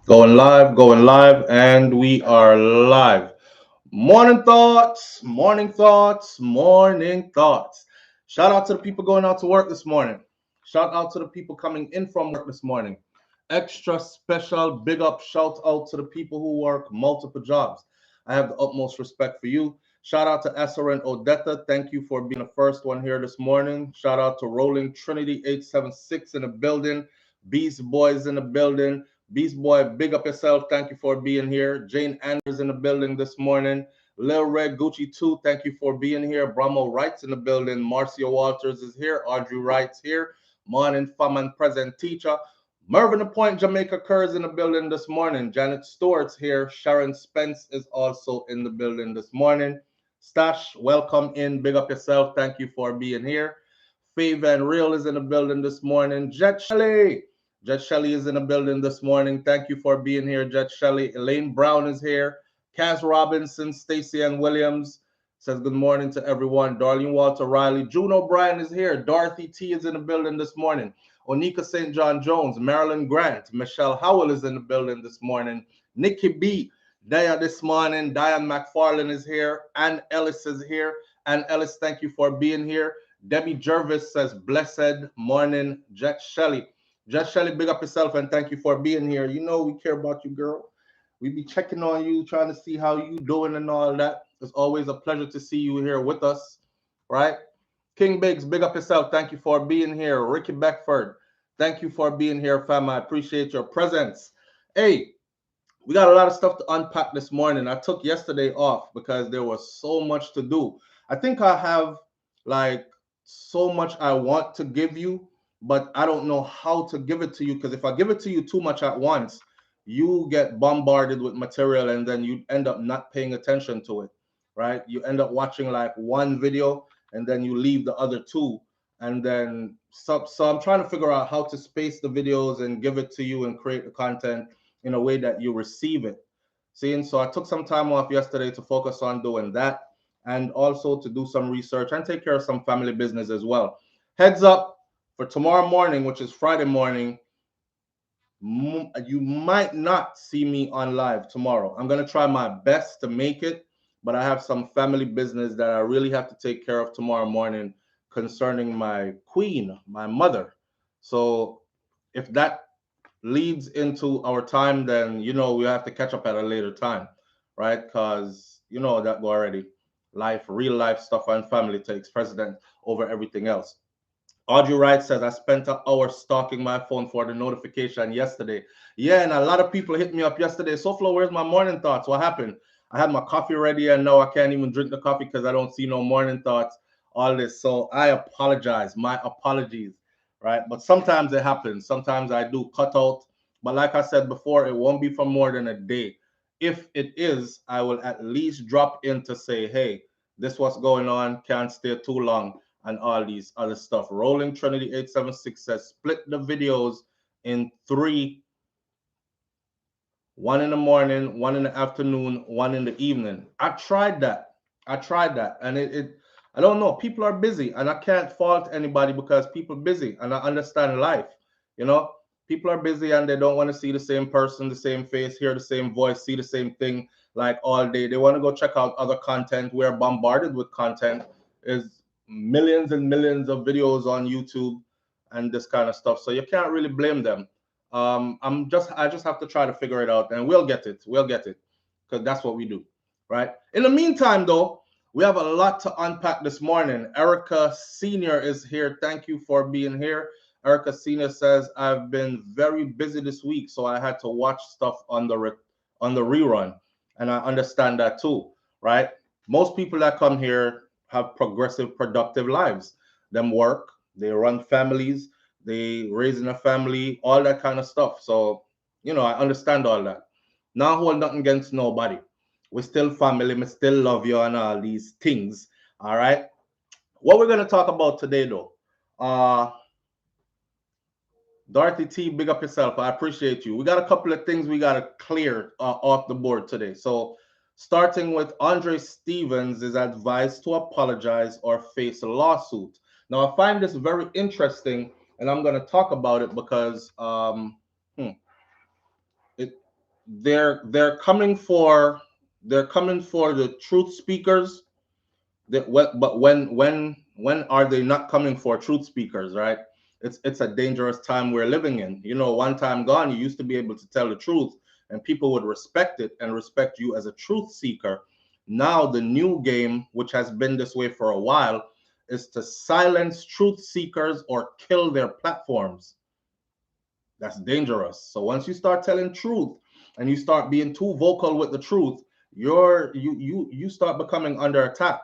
Going live, and we are live. Morning thoughts, morning thoughts, morning thoughts. Shout out to the people going out to work this morning. Shout out to the people coming in from work this morning. Extra special big up shout out to the people who work multiple jobs. I have the utmost respect for you. Shout out to Esser and Odetta. Thank you for being the first one here this morning. Shout out to Rolling Trinity 876 in the building. Beast Boys in the building. Beast Boy, big up yourself. Thank you for being here. Jane Anders in the building this morning. Lil Red Gucci 2, thank you for being here. Brahmo Wrights in the building. Marcia Walters is here. Audrey Wright's here. Morning, fam and present teacher. Mervyn the Point, Jamaica Kerr's in the building this morning. Janet Stewart's here. Sharon Spence is also in the building this morning. Stash, welcome in. Big up yourself. Thank you for being here. Faye Van Real is in the building this morning. Jet Shelley. Jet Shelley is in the building this morning. Thank you for being here, Jet Shelley. Elaine Brown is here. Cass Robinson, Stacy Ann Williams says good morning to everyone. Darlene Walter Riley. June O'Brien is here. Dorothy T is in the building this morning. Onika St. John Jones. Marilyn Grant. Michelle Howell is in the building this morning. Nikki B. Dia this morning. Diane McFarlane is here. Ann Ellis is here. Ann Ellis, thank you for being here. Debbie Jervis says, blessed morning, Jet Shelley. Jet Shelley, big up yourself and thank you for being here. You know we care about you, girl. We be checking on you, trying to see how you doing and all that. It's always a pleasure to see you here with us, right? King Biggs, big up yourself. Thank you for being here. Ricky Beckford, thank you for being here, fam. I appreciate your presence. Hey, we got a lot of stuff to unpack this morning. I took yesterday off because there was so much to do. I think I have like so much I want to give you, but I don't know how to give it to you because if I give it to you too much at once, you get bombarded with material and then you end up not paying attention to it, right? You end up watching like one video and then you leave the other two. And then so I'm trying to figure out how to space the videos and give it to you and create the content in a way that you receive it. See, and so I took some time off yesterday to focus on doing that and also to do some research and take care of some family business as well. Heads up for tomorrow morning, which is Friday morning, you might not see me on live tomorrow. I'm going to try my best to make it, but I have some family business that I really have to take care of tomorrow morning concerning my queen, my mother. So if that leads into our time, then we have to catch up at a later time, right? Because you know that already. Life, real life stuff, and family takes precedent over everything else. Audrey Wright says, I spent an hour stalking my phone for the notification yesterday. Yeah, and a lot of people hit me up yesterday. SouFlo, where's my morning thoughts? What happened? I had my coffee ready and now I can't even drink the coffee because I don't see no morning thoughts, all this. So I apologize. My apologies, right? But sometimes it happens. Sometimes I do cut out. But like I said before, it won't be for more than a day. If it is, I will at least drop in to say, hey, this what's going on. Can't stay too long and all these other stuff. Rolling Trinity 876 says split the videos in three, one in the morning, one in the afternoon, one in the evening. I tried that. And it I don't know. People are busy and I can't fault anybody because people are busy and I understand life. You know, people are busy and they don't want to see the same person, the same face, hear the same voice, see the same thing like all day. They want to go check out other content. We're bombarded with content. Is millions and millions of videos on YouTube and this kind of stuff. So you can't really blame them. I just have to try to figure it out and we'll get it. We'll get it because that's what we do, right? In the meantime, though, we have a lot to unpack this morning. Erica Senior is here. Thank you for being here. Erica Senior says, I've been very busy this week, so I had to watch stuff on the rerun. And I understand that too, right? Most people that come here have progressive, productive lives. Them work, they run families, they raising a family, all that kind of stuff. So, I understand all that. Not hold nothing against nobody. We still family, we still love you and all these things. All right. What we're gonna talk about today though. Dorothy T, big up yourself. I appreciate you. We got a couple of things we gotta clear off the board today. So starting with Andre Stevens is advised to apologize or face a lawsuit. Now I find this very interesting and I'm gonna talk about it because it they're coming for the truth speakers. But when are they not coming for truth speakers, right? It's a dangerous time we're living in. You know, one time gone, you used to be able to tell the truth and people would respect it and respect you as a truth seeker. Now the new game, which has been this way for a while, is to silence truth seekers or kill their platforms. That's dangerous. So once you start telling truth and you start being too vocal with the truth, you start becoming under attack.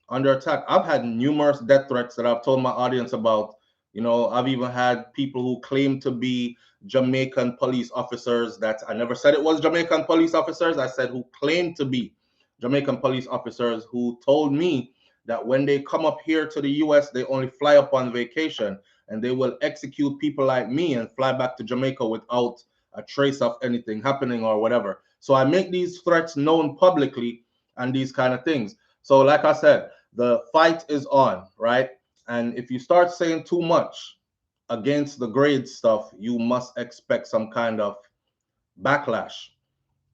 Under attack. I've had numerous death threats that I've told my audience about. You know, I've even had people who claim to be Jamaican police officers. That I never said it was Jamaican police officers. I said who claimed to be Jamaican police officers who told me that when they come up here to the US, they only fly up on vacation and they will execute people like me and fly back to Jamaica without a trace of anything happening or whatever. So I make these threats known publicly and these kind of things. So, like I said, the fight is on, right? And if you start saying too much against the grade stuff, you must expect some kind of backlash.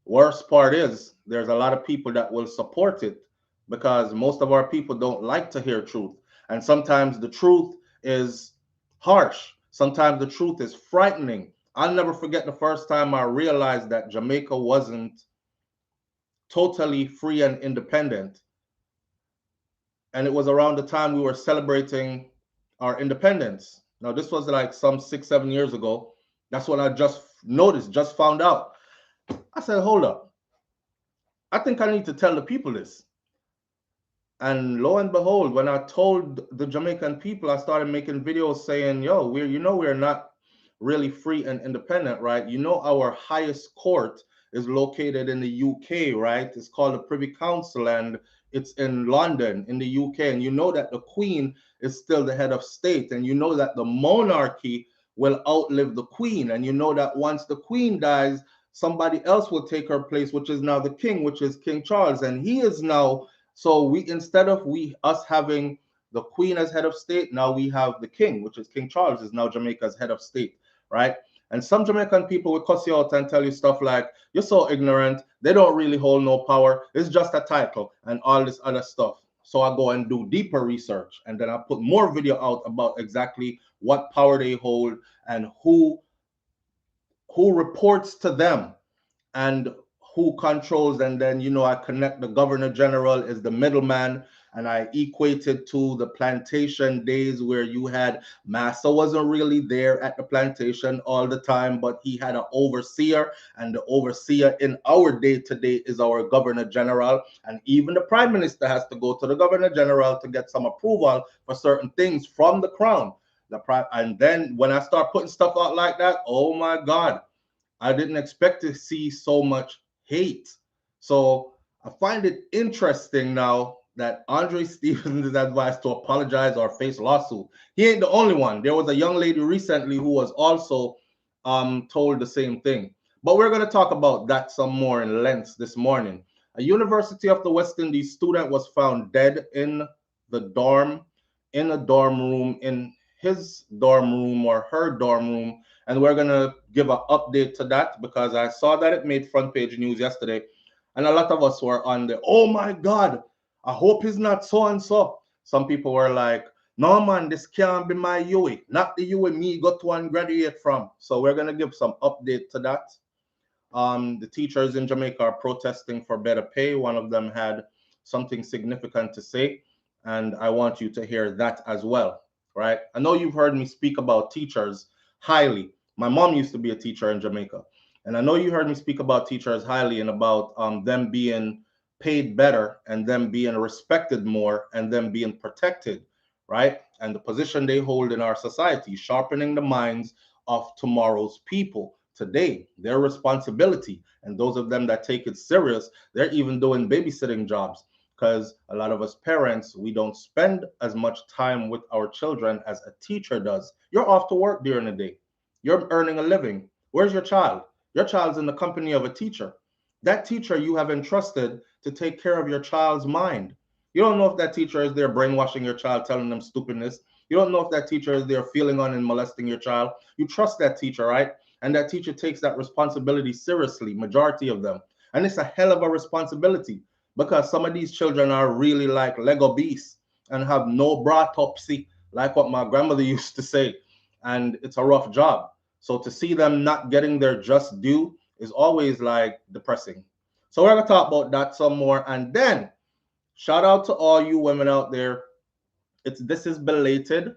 Worst part is there's a lot of people that will support it because most of our people don't like to hear truth. And sometimes the truth is harsh. Sometimes the truth is frightening. I'll never forget the first time I realized that Jamaica wasn't totally free and independent. And it was around the time we were celebrating our independence. Now, this was like some 6, 7 years ago. That's when I just noticed, just found out. I said, hold up. I think I need to tell the people this. And lo and behold, when I told the Jamaican people, I started making videos saying, yo, we're not really free and independent, right? You know, our highest court is located in the UK, right? It's called the Privy Council and it's in London in the UK. And you know that the Queen is still the head of state. And you know that the monarchy will outlive the Queen. And you know that once the Queen dies, somebody else will take her place, which is now the King, which is King Charles. And he is now, so we, instead of us having the Queen as head of state, now we have the King, which is King Charles, is now Jamaica's head of state, right? And some Jamaican people will cuss you out and tell you stuff like, you're so ignorant, they don't really hold no power, it's just a title, and all this other stuff. So I go and do deeper research, and then I put more video out about exactly what power they hold and who reports to them and who controls. And then, you know, I connect the governor general as the middleman, and I equate it to the plantation days where you had Massa wasn't really there at the plantation all the time, but he had an overseer, and the overseer in our day to day is our governor general. And even the prime minister has to go to the governor general to get some approval for certain things from the crown. And then when I start putting stuff out like that, oh my God, I didn't expect to see so much hate. So I find it interesting now that Andre Stevens is advised to apologize or face lawsuit. He ain't the only one. There was a young lady recently who was also told the same thing. But we're going to talk about that some more in length this morning. A University of the West Indies student was found dead in the dorm, in a dorm room, in his dorm room or her dorm room, and we're going to give an update to that because I saw that it made front page news yesterday. And a lot of us were on the, oh my God, I hope it's not so and so. Some people were like, no, man, this can't be my UWI, not the UWI me got to and graduate from. So we're going to give some update to that. The teachers in Jamaica are protesting for better pay. One of them had something significant to say, and I want you to hear that as well, right? I know you've heard me speak about teachers highly. My mom used to be a teacher in Jamaica, and I know you heard me speak about teachers highly and about them being paid better and them being respected more and them being protected, right? And the position they hold in our society, sharpening the minds of tomorrow's people today, their responsibility. And those of them that take it serious, they're even doing babysitting jobs because a lot of us parents, we don't spend as much time with our children as a teacher does. You're off to work during the day. You're earning a living. Where's your child? Your child's in the company of a teacher. That teacher you have entrusted to take care of your child's mind. You don't know if that teacher is there brainwashing your child, telling them stupidness. You don't know if that teacher is there feeling on and molesting your child. You trust that teacher, right? and that teacher takes that responsibility seriously, majority of them. And it's a hell of a responsibility because some of these children are really like Lego beasts and have no bratopsy, like what my grandmother used to say. And it's a rough job. So to see them not getting their just due is always like depressing. So we're gonna talk about that some more. And then shout out to all you women out there. This is belated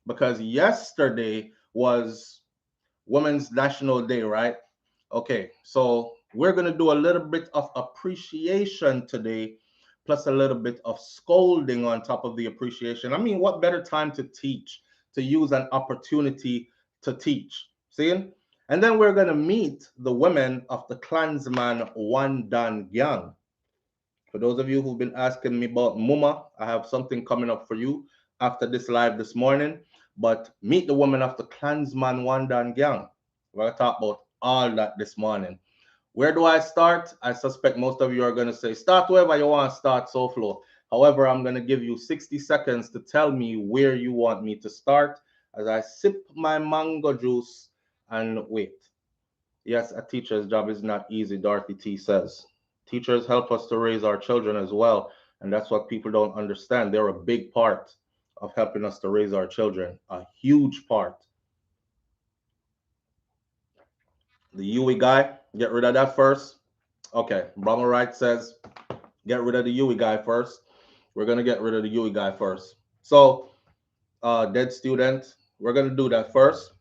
because yesterday was Women's National Day, right? Okay, so we're gonna do a little bit of appreciation today, plus a little bit of scolding on top of the appreciation. I mean, what better time to teach, to use an opportunity to teach? See? And then we're gonna meet the women of the Klansman One Dan Gang. For those of you who've been asking me about Muma, I have something coming up for you after this live this morning. But meet the women of the Klansman One Dan Gang. We're gonna talk about all that this morning. Where do I start? I suspect most of you are going to say, start wherever you want to start, SouFlo. However, I'm going to give you 60 seconds to tell me where you want me to start as I sip my mango juice and wait. Yes, a teacher's job is not easy, Dorothy T says. Teachers help us to raise our children as well, and that's what people don't understand. They're a big part of helping us to raise our children, a huge part. The UWI guy, get rid of that first. Okay, Brahma Wright says, get rid of the UWI guy first. We're gonna get rid of the UWI guy first. So, dead student, we're gonna do that first.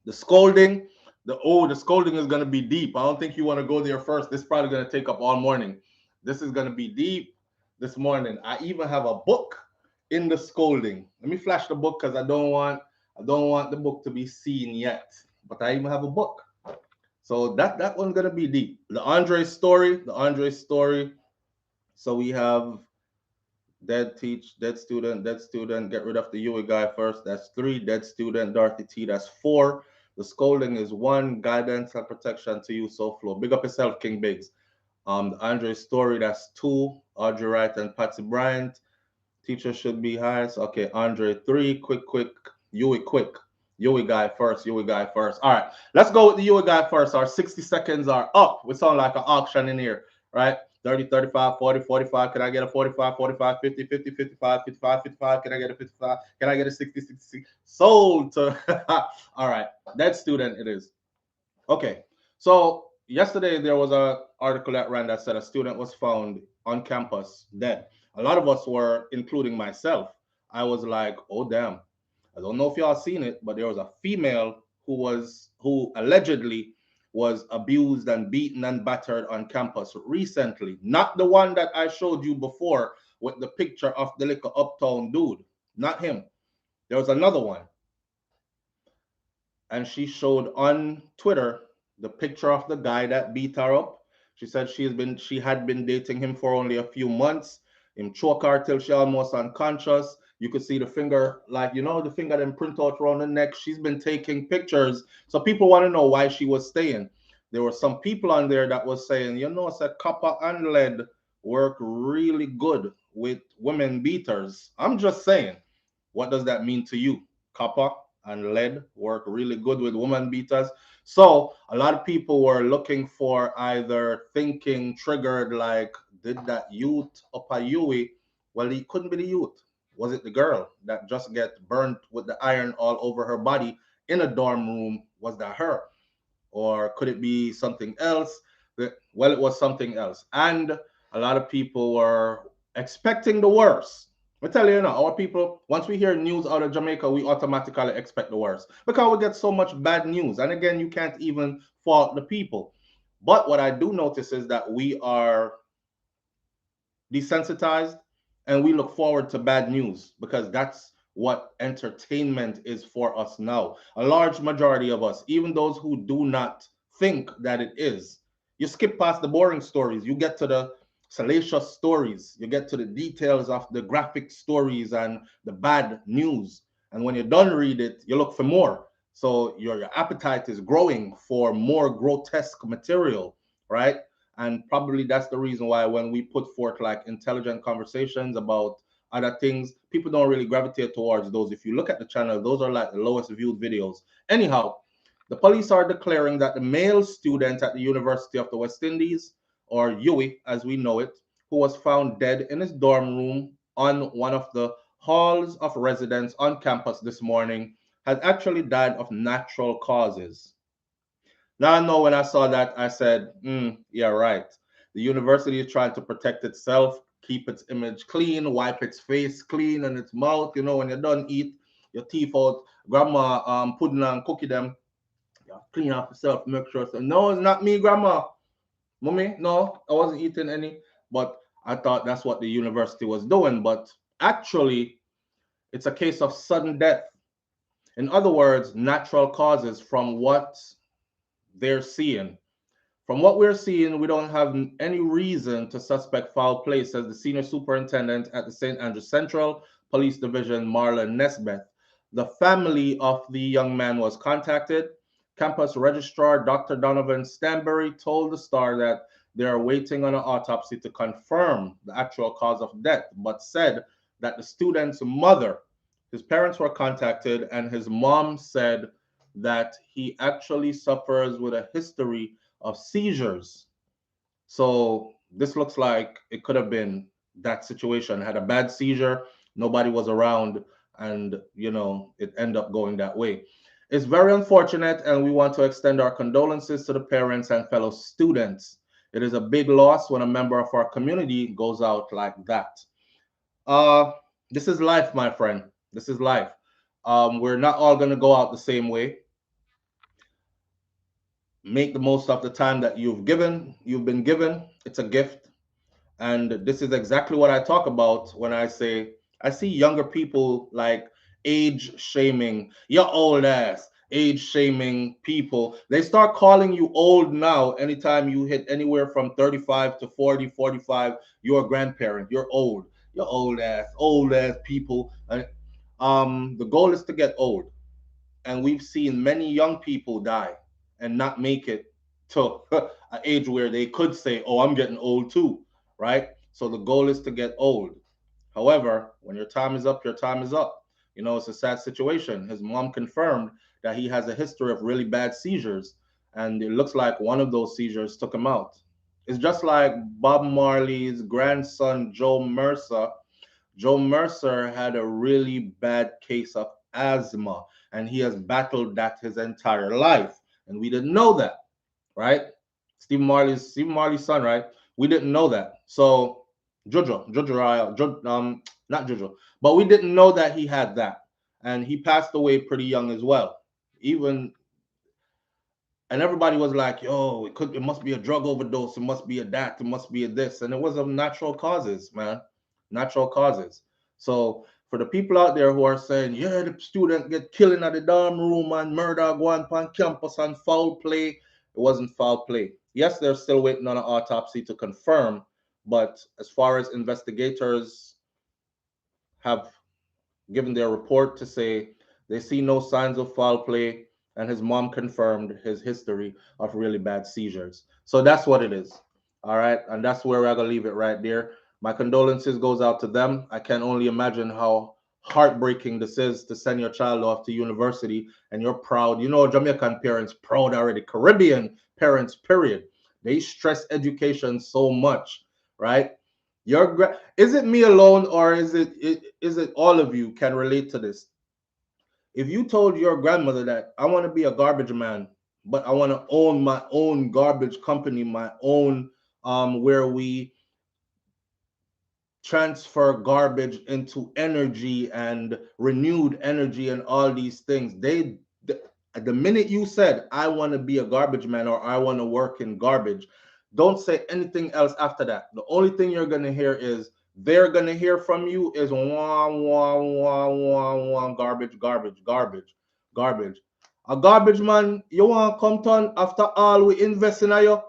The scolding, the scolding is gonna be deep. I don't think you want to go there first. This is probably gonna take up all morning. This is gonna be deep this morning. I even have a book in the scolding. Let me flash the book because I don't want the book to be seen yet. But I even have a book. So that one's gonna be deep. The Andre story. So we have dead student, get rid of the UWI guy first. That's 3. Dead student, Dorothy T, that's 4. The scolding is 1. Guidance and protection to you, SouFlo. Big up yourself, King Biggs. The Andre story, that's 2. Audrey Wright and Patsy Bryant. Teacher should be highest. Okay, Andre 3. Quick. UWI quick. UWI guy first. All right, let's go with the UWI guy first. Our 60 seconds are up. We sound like an auction in here, right? 30, 35, 40, 45. Can I get a 45, 45, 50, 50, 55, 55, 55? Can I get a 55? Can I get a 60, 60? Sold to. All right, that student it is. Okay, so yesterday there was a article that ran that said a student was found on campus dead. A lot of us were, including myself. I was like, oh damn. I don't know if y'all seen it, but there was a female who allegedly was abused and beaten and battered on campus recently. Not the one that I showed you before with the picture of the little uptown dude. Not him. There was another one. And she showed on Twitter the picture of the guy that beat her up. She said she had been dating him for only a few months. Him choke her till she almost unconscious. You could see the finger, like the finger then print out around the neck. She's been taking pictures. So people want to know why she was staying. There were some people on there that was saying, said copper and lead work really good with women beaters. I'm just saying, what does that mean to you? Copper and lead work really good with woman beaters. So a lot of people were looking for either thinking triggered like, did that youth up a UWI? Well, it couldn't be the youth. Was it the girl that just get burnt with the iron all over her body in a dorm room? Was that her? Or could it be something else? Well, it was something else. And a lot of people were expecting the worst. I tell you now, our people, once we hear news out of Jamaica, we automatically expect the worst because we get so much bad news. And again, you can't even fault the people. But what I do notice is that we are desensitized and we look forward to bad news because that's what entertainment is for us now. A large majority of us, even those who do not think that it is, you skip past the boring stories, you get to the salacious stories, you get to the details of the graphic stories and the bad news. And when you're done read it, you look for more. So your appetite is growing for more grotesque material, right? And probably that's the reason why when we put forth like intelligent conversations about other things, people don't really gravitate towards those. If you look at the channel, those are like the lowest viewed videos. Anyhow, The police are declaring that the male student at the University of the West Indies, or UWI as we know it, who was found dead in his dorm room on one of the halls of residence on campus this morning, has actually died of natural causes. Now I know when I saw that, I said, yeah, right. The university is trying to protect itself, keep its image clean, wipe its face clean and its mouth. You know, when you're done eat, your teeth out, grandma pudding and cookie them, you clean off yourself, make sure. So, no, it's not me, grandma. Mommy, no, I wasn't eating any. But I thought that's what the university was doing. But actually, it's a case of sudden death. In other words, natural causes from what they're seeing. From what we're seeing, we don't have any reason to suspect foul play, says the senior superintendent at the St. Andrews Central Police Division, Marlon Nesbeth. The family of the young man was contacted. Campus Registrar Dr. Donovan Stanbury told the Star that they are waiting on an autopsy to confirm the actual cause of death, but said that the student's mother, his parents were contacted, and his mom said that he actually suffers with a history of seizures. So this looks like it could have been that situation. Had a bad seizure, nobody was around, and it ended up going that way. It's very unfortunate, and we want to extend our condolences to the parents and fellow students. It is a big loss when a member of our community goes out like that. Uh, this is life, my friend. This is life. We're not all going to go out the same way. Make the most of the time that you've been given. It's a gift. And this is exactly what I talk about when I say I see younger people like age shaming, you're old ass, age shaming people. They start calling you old now anytime you hit anywhere from 35 to 40, 45. You're a grandparent, you're old ass people. And the goal is to get old, and we've seen many young people die and not make it to an age where they could say, "Oh, I'm getting old too," right? So the goal is to get old. However, when your time is up, your time is up. It's a sad situation. His mom confirmed that he has a history of really bad seizures, and it looks like one of those seizures took him out. It's just like Bob Marley's grandson, Joe Mercer. Joe Mercer had a really bad case of asthma, and he has battled that his entire life. And we didn't know that, right? Stephen Marley's son, right? We didn't know that. So not Jojo, but we didn't know that he had that, and he passed away pretty young as well. Even and everybody was like, "Yo, it must be a drug overdose. It must be a that. It must be a this." And it was of natural causes, man, natural causes. So for the people out there who are saying, "Yeah, the student get killed in the dorm room and murder going on campus and foul play," it wasn't foul play. Yes, they're still waiting on an autopsy to confirm, but as far as investigators have given their report to say they see no signs of foul play, and his mom confirmed his history of really bad seizures. So that's what it is. All right, and that's where we're gonna leave it right there. My condolences goes out to them. I can only imagine how heartbreaking this is to send your child off to university and you're proud. Jamaican parents proud already. Caribbean parents, period. They stress education so much, right? Is it me alone, or is it all of you can relate to this? If you told your grandmother that I want to be a garbage man, but I want to own my own garbage company, my own where we transfer garbage into energy and renewed energy and all these things, the minute you said I want to be a garbage man or I want to work in garbage, don't say anything else after that. The only thing you're going to hear is they're going to hear from you is wah wah wah wah wah, garbage, garbage, garbage, garbage. A garbage man, you want to come turn after all we invest in you?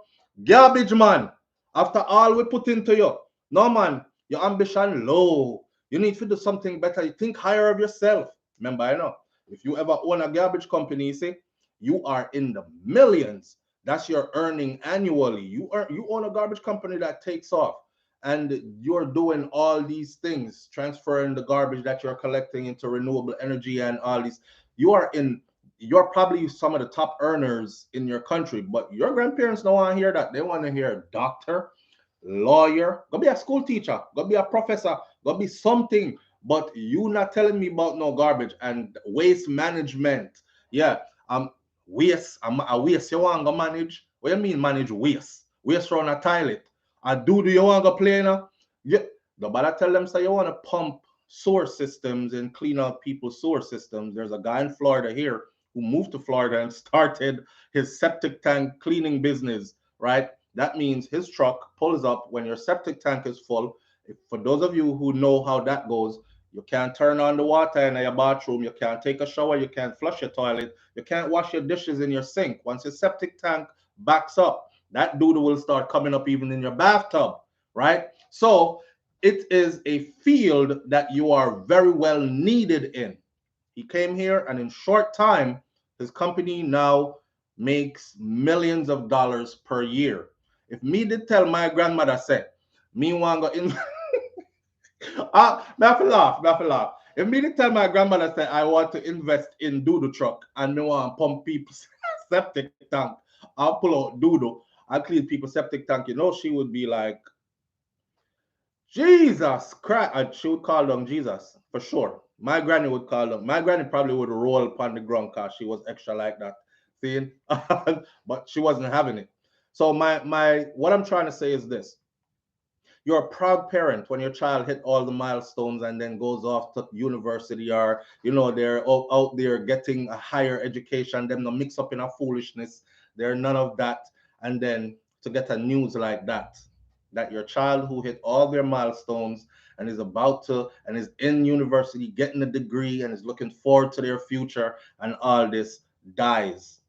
Garbage man, after all we put into you. No man, your ambition low. You need to do something better. You think higher of yourself. Remember, I know. If you ever own a garbage company, you see, you are in the millions. That's your earning annually. You own a garbage company that takes off, and you're doing all these things, transferring the garbage that you're collecting into renewable energy and all these. You are in. you're probably some of the top earners in your country, but your grandparents don't want to hear that. They want to hear doctor, lawyer, go be a school teacher, go be a professor, go be something. But you not telling me about no garbage and waste management. Yeah, waste. A waste you want to manage. What you mean manage waste? Waste around a toilet. A do you want to play now? Yeah. Nobody tell them say you want to pump sewer systems and clean out people's sewer systems. There's a guy in Florida here who moved to Florida and started his septic tank cleaning business, right? That means his truck pulls up when your septic tank is full. If, for those of you who know how that goes, you can't turn on the water in your bathroom, you can't take a shower, you can't flush your toilet, you can't wash your dishes in your sink. Once your septic tank backs up, that dude will start coming up even in your bathtub, right? So it is a field that you are very well needed in. He came here, and in short time, his company now makes millions of dollars per year. If me did tell my grandmother said, me want go in me have to laugh, me have to laugh. If me did tell my grandmother said I want to invest in doodle truck and me want to pump people's septic tank, I'll pull out doodle, I'll clean people's septic tank, she would be like, Jesus Christ. And she would call them Jesus for sure. My granny would call them. My granny probably would roll upon the ground because she was extra like that. See? But she wasn't having it. So my what I'm trying to say is this. You're a proud parent when your child hit all the milestones and then goes off to university, or they're out there getting a higher education, them no mix up in a foolishness. They're none of that. And then to get a news like that your child who hit all their milestones and is about to and is in university getting a degree and is looking forward to their future and all this dies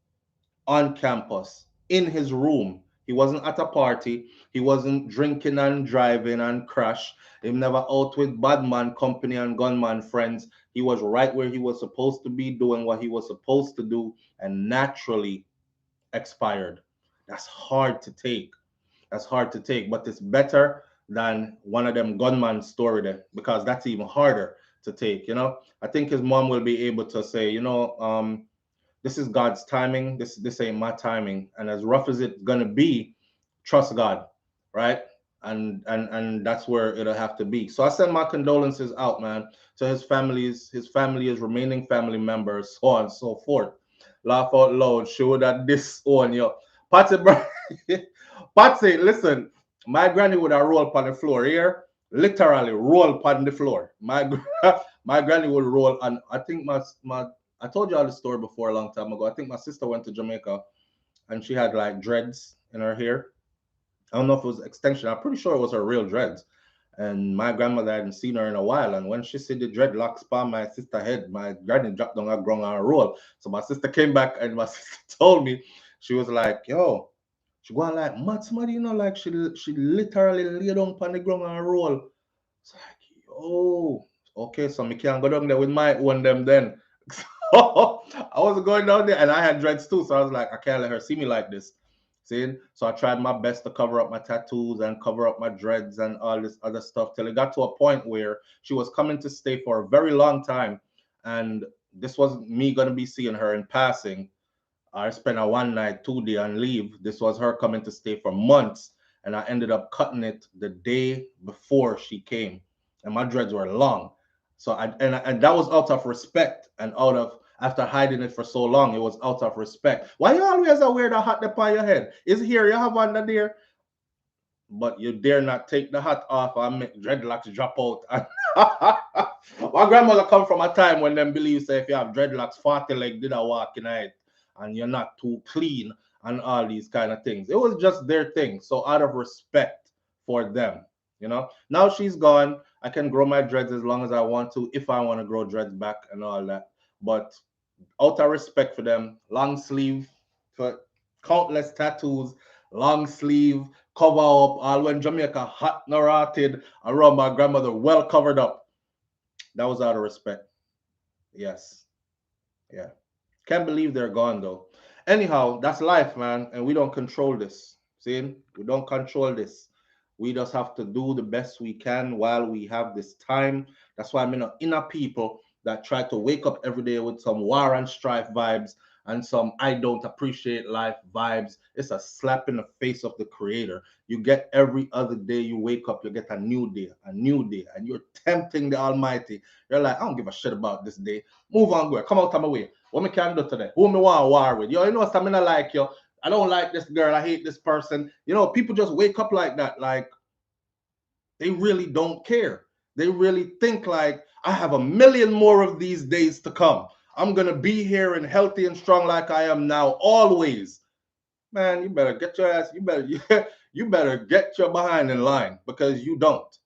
on campus in his room. He wasn't at a party. He wasn't drinking and driving and crash. He never out with bad man company and gunman friends. He was right where he was supposed to be doing what he was supposed to do and naturally expired. That's hard to take. That's hard to take, but it's better than one of them gunman story there, because that's even harder to take. I think his mom will be able to say, this is God's timing. This ain't my timing. And as rough as it's gonna be, trust God, right? And that's where it'll have to be. So I send my condolences out, man, to his families, his family, his remaining family members, so on and so forth. Laugh out loud, show that this on you. Patsy, Patsy, listen, my granny would have rolled upon the floor here, literally roll upon the floor. My granny would roll, and I think my I told you all the story before a long time ago. I think my sister went to Jamaica and she had like dreads in her hair. I don't know if it was extension. I'm pretty sure it was her real dreads. And my grandmother hadn't seen her in a while. And when she see the dreadlocks on my sister's head, my granny dropped down her ground and roll. So my sister came back and my sister told me, she was like, yo, she going like mad somebody, like she literally lay down on the ground and roll. It's like, yo, okay, so me can't go down there with my one them then. So I wasn't going down there, and I had dreads too. So I was like, I can't let her see me like this. See? So I tried my best to cover up my tattoos and cover up my dreads and all this other stuff till it got to a point where she was coming to stay for a very long time. And this wasn't me going to be seeing her in passing. I spent a 1 night, 2 day and leave. This was her coming to stay for months. And I ended up cutting it the day before she came. And my dreads were long. So and that was out of respect and out of after hiding it for so long, it was out of respect. Why you always wear the hat upon your head? Is here you have under there, but you dare not take the hat off and make dreadlocks drop out. My grandmother come from a time when them believe say if you have dreadlocks, 40 leg did a walk in it and you're not too clean and all these kind of things. It was just their thing. So out of respect for them, Now she's gone. I can grow my dreads as long as I want to, if I want to grow dreads back and all that. But out of respect for them, long sleeve, for countless tattoos, long sleeve, cover up, all when Jamaica hot narrated around my grandmother, well covered up. That was out of respect. Yes. Yeah. Can't believe they're gone though. Anyhow, that's life, man, and we don't control this. See, we don't control this. We just have to do the best we can while we have this time. That's why I'm in a inner people. that try to wake up every day with some war and strife vibes and some I don't appreciate life vibes. It's a slap in the face of the creator. You get every other day you wake up, you get a new day, and you're tempting the Almighty. You're like, I don't give a shit about this day. Move on, girl. Come out of my way. What me can do today? Who me want to war with? Yo, you know something I like, yo. I don't like this girl. I hate this person. You know, people just wake up like that. Like, they really don't care. They really think like, I have a million more of these days to come. I'm going to be here and healthy and strong like I am now, always. Man, you better get your ass, you better get your behind in line, because you don't.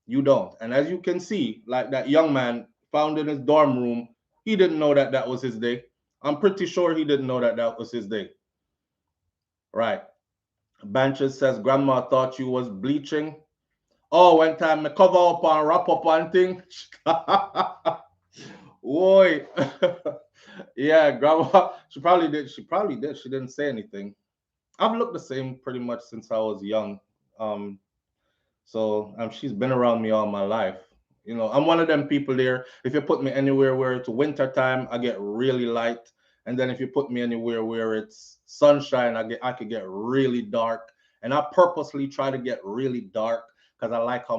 You don't. And as you can see, like that young man found in his dorm room, he didn't know that that was his day. I'm pretty sure he didn't know that that was his day. Right. Banches says, Grandma thought you was bleaching. Oh, one time me cover up and wrap up and thing. Boy. Yeah, grandma. She probably did. She probably did. She didn't say anything. I've looked the same pretty much since I was young. Um, so she's been around me all my life. You know, I'm one of them people there. If you put me anywhere where it's winter time, I get really light. And then if you put me anywhere where it's sunshine, I could get really dark. And I purposely try to get really dark because I like how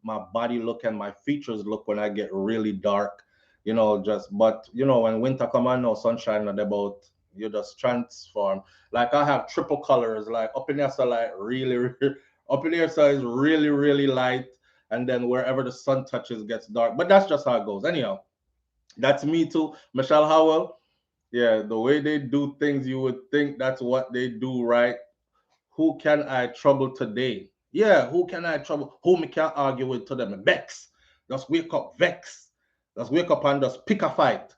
my body look and my features look when I get really dark. You know, just but you know, when winter come on, no sunshine, not about you just transform. Like I have triple colors, like up in here, so like really, up in here, so it's really, really light, and then wherever the sun touches gets dark. But that's just how it goes. Anyhow, that's me too. Michelle Howell. Yeah, the way they do things, you would think that's what they do, right? Who can I trouble today? Yeah, who can I trouble? Whom I can't argue with to them? Vex. Just wake up, vex. Just wake up and just pick a fight.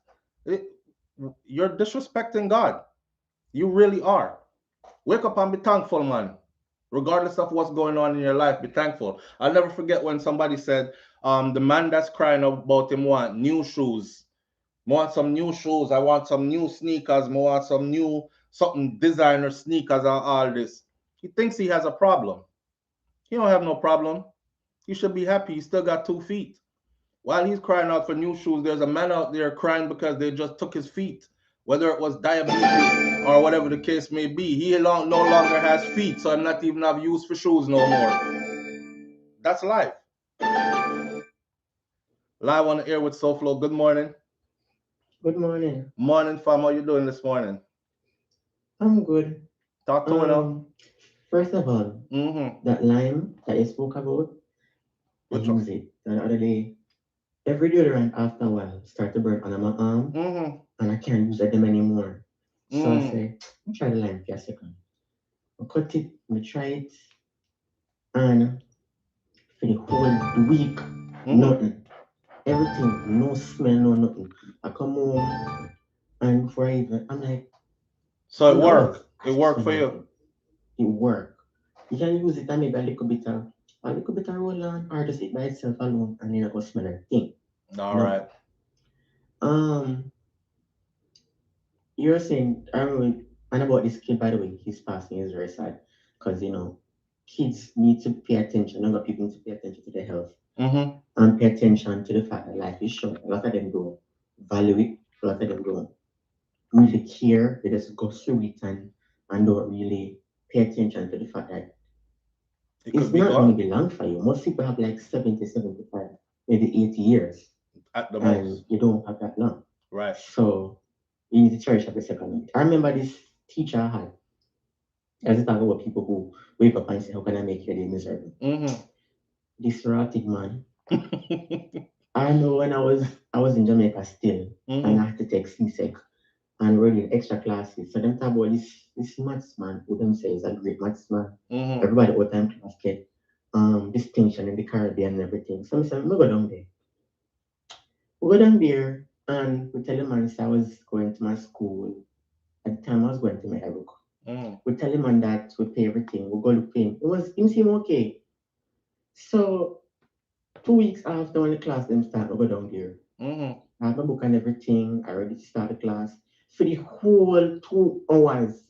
It- you're disrespecting God. You really are. Wake up and be thankful, man. Regardless of what's going on in your life, be thankful. I'll never forget when somebody said, the man that's crying about him want new shoes. I want some new shoes. I want some new sneakers. I want some new something designer sneakers and all this. He thinks he has a problem. He don't have no problem. He should be happy. He still got 2 feet. While he's crying out for new shoes, there's a man out there crying because they just took his feet. Whether it was diabetes or whatever the case may be, he no longer has feet, so I'm not even have use for shoes no more. That's life. Live on the air with SouFLo. Good morning. Good morning. Morning, fam. How you doing this morning? I'm good. Talk to me now. First of all, that lime that you spoke about, I Which one? use it the other day. Every deodorant after a while start to burn under my arm, and I can't use them anymore. So I say, try the lime for a second. I cut it, I try it, and for the whole week, nothing. Everything, no smell, no nothing. I come home, and before I even, I'm like, So it that was worked. It worked for you. astronomical. It work. You can use it and maybe a little bit of roll on, or just it by itself alone, and then I go smell a thing. All No. right. Um, you're saying, I remember, and about this kid, by the way, his passing is very sad because, kids need to pay attention, younger people need to pay attention to their health and pay attention to the fact that life is short. A lot of them don't value it, a lot of them don't really care, they just go through it and don't really pay attention to the fact that It it's could be not going to gone be long for you. Most people have like 70, 75, maybe 80 years, at the and most. you don't have that long. Right. So you need to cherish every second of it. I remember this teacher I had, as I talk about people who wake up and say, how can I make your day miserable? This rotted man. I know when I was in Jamaica still, and I had to take C-Sec and running extra classes. So them talk about this maths man who them say is a great maths man. Everybody all time class get distinction in the Caribbean and everything. So I said, we go down there. We go down there and we tell the man I was going to my school. At the time I was going to Meheruk. We tell the man that we pay everything. We go look him. Him seem okay. So 2 weeks after when the class them start, we go down there. I have my book and everything. I ready to start the class. For the whole 2 hours,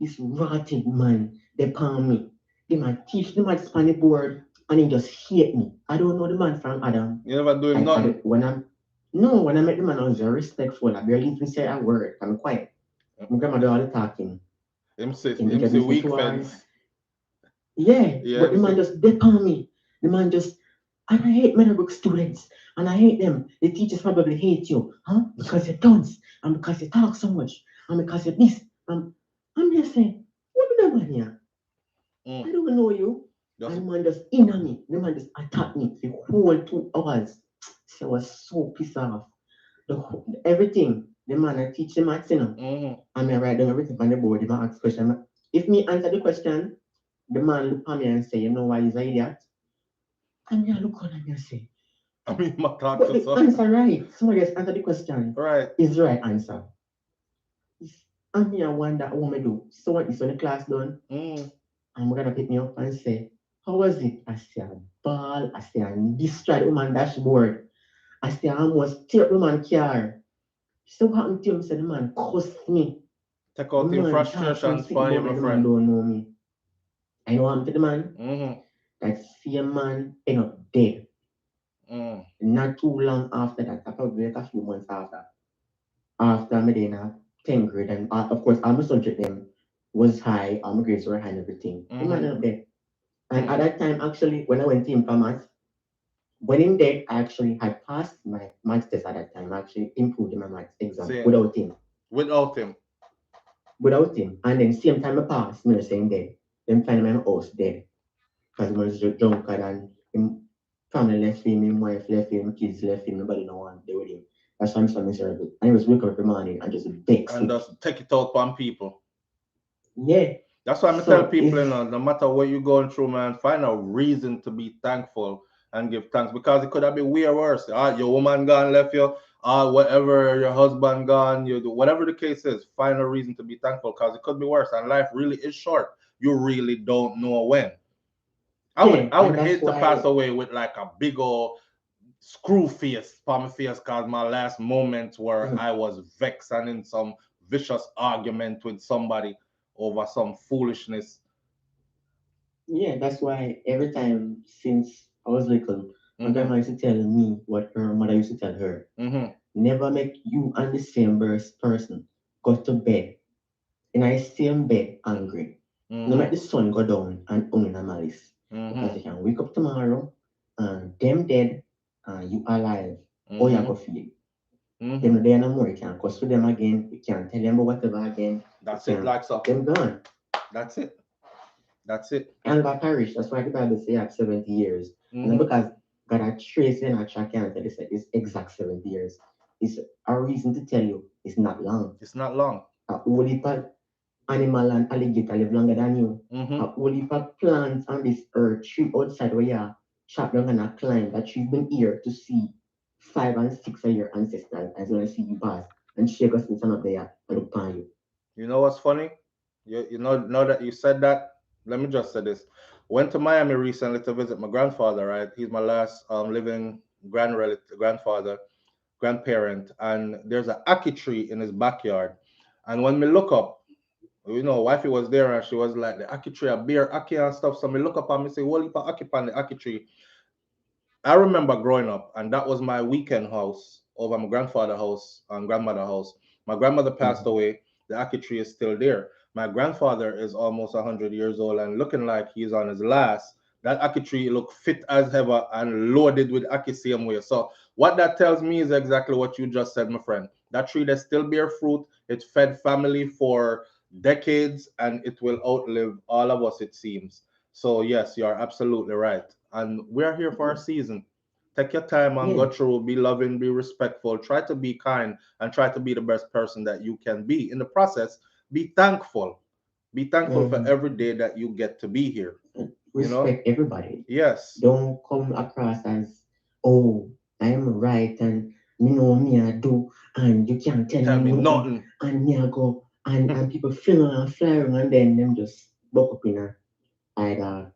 this rotted man, they palm me. They might teach the maths on the board and he just hate me. I don't know the man from Adam. You never do him nothing. No, when I met the man, I was very respectful. I barely even say a word. I'm quiet. My grandma do all the talking. Him MC introduced me weak to her. fence. Yeah, Yeah, but the man MC. just dip on me. The man just, and I hate Meadowbrook students, and I hate them. The teachers probably hate you, huh? Because you're dunce, and because you talk so much, and because you're this. I'm just saying, what the man here? I Mm. don't know you. And Just the man just in on me. The man just attacked me the whole 2 hours. So I was so pissed off. Everything. The man I teach the maths, mm-hmm. I mean, I write down everything on the board. The man ask question. If me answer the question, the man look at me and say, you know why he's an idiot? And me I look on and me I say, I mean, my thought but to the so. answer right. Somebody else answer the question. Right. Is the right answer. And me I wonder what me do. So what is when the class done? Mm. I'm gonna pick me up and say, how was it? I say, ball. I say, I destroyed the woman dashboard. I say, I almost tear the woman car. So what happened to him? Said the man cussed me. Take The out in man talk some frustrations shit for you, about me. my The man friend. don't know me. I know what happened to the man. Mm-hmm. That same man end up dead. Mm. Not too long after that, probably like a few months after. After me then 10th grade, and of course all my subject them was high, all my grades were high and everything. The man Mm-hmm. ended up dead. And at Mm. that time, actually, when I went to Impamas, when him dead, I actually had passed my maths test at that time. I actually improved in my maths exam See, without him. without him. Without him. And then same time I passed, me saying dead. Then find my house dead. Because he was just drunker than him family left him, him wife left him, kids left him, nobody no one there with him. That's why I'm so miserable. And he was waking up every morning and just vexed And with. just take it out on people. Yeah. That's why I tell So people, it's no matter what you're going through, man, find a reason to be thankful and give thanks because it could have been way worse. Your woman gone, left you, whatever, your husband gone, whatever the case is, find a reason to be thankful because it could be worse. And life really is short. You really don't know when. I would yeah, I and would that's hate to pass why away with like a big old screw face, palm face, cause my last moment where mhm, I was vexed and in some vicious argument with somebody over some foolishness. yeah, that's why every time since I was little, my Mm-hmm. grandma used to tell me what her mother used to tell her. Mm-hmm. Never make you and the same person go to bed in a same bed angry. No make Mm-hmm. the sun go down and own a malice. Because Mm-hmm. you can wake up tomorrow and them dead and you alive. Or you Mm-hmm. go feel. Them Mm-hmm. no there no more. You can't cuss to them again. You can't tell them about whatever again. You That's it, can't. like so. Them gone. That's it. That's it. And got perish. That's why the Bible say at 70 years. And then Mm-hmm. because God had traced in a track and they said it's exact 70 years. It's a reason to tell you it's not long. It's not long. A whole heap of animal and alligator live longer than you. A Mm-hmm. whole heap of plants on this earth, tree outside where you chop down and a climb that you've been here to see 5 and 6 of your ancestors as well as see you pass and shake us in some of there and look upon you. You know what's funny? Now that you said that, let me just say this. Went to Miami recently to visit my grandfather, right? He's my last living grandfather, grandparent, and there's an ackee tree in his backyard. And when me look up, wifey was there and she was like, the ackee tree, a beer ackee and stuff. So me look up and me say, well, you put ackee on the ackee tree. I remember growing up, and that was my weekend house over my grandfather's house and grandmother's house. My grandmother passed Mhm. away. The ackee tree is still there. My grandfather is almost 100 years old and looking like he's on his last. That ackee tree look fit as ever and loaded with ackee same way. So what that tells me is exactly what you just said, my friend. That tree that still bear fruit, it fed family for decades and it will outlive all of us, it seems. So yes, you are absolutely right. And we're here for our season. Take your time and Yeah. go through, be loving, be respectful, try to be kind, and try to be the best person that you can be. In the process, be thankful. Be thankful for Mhm. every day that you get to be here. You know? Respect everybody. Yes. Don't come across as, oh, I'm right and me know me I do and you can't tell Tell me me nothing nothing. and me I go and people feeling and flying and then them just buck up in a either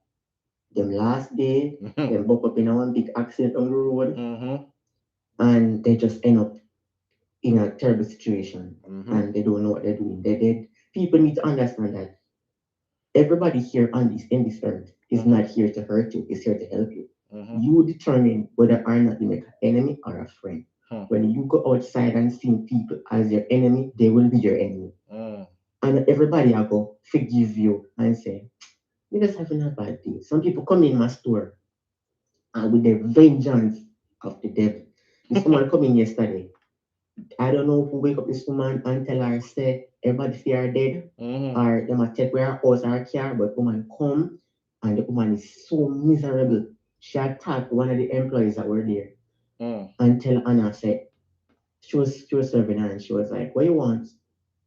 them last day, Mm-hmm. them buck up in a one big accident on the road Mm-hmm. and they just end up in a terrible situation Mm-hmm. and they don't know what they're doing. People need to understand that everybody here on this in this earth is Mm-hmm. not here to hurt you, is here to help you. Mm-hmm. You determine whether or not you make an enemy or a friend. When you go outside and see people as your enemy, they will be your enemy. And everybody will go forgive you and say, you just having a bad day. Some people come in my store and with the vengeance of the devil. This woman come in yesterday. I don't know who wake up this woman and tell her, say, everybody see her dead, or they might take where her house or her car, but woman come and the woman is so miserable. She attacked one of the employees that were there and tell Anna, say, she was serving her and she was like, what you want?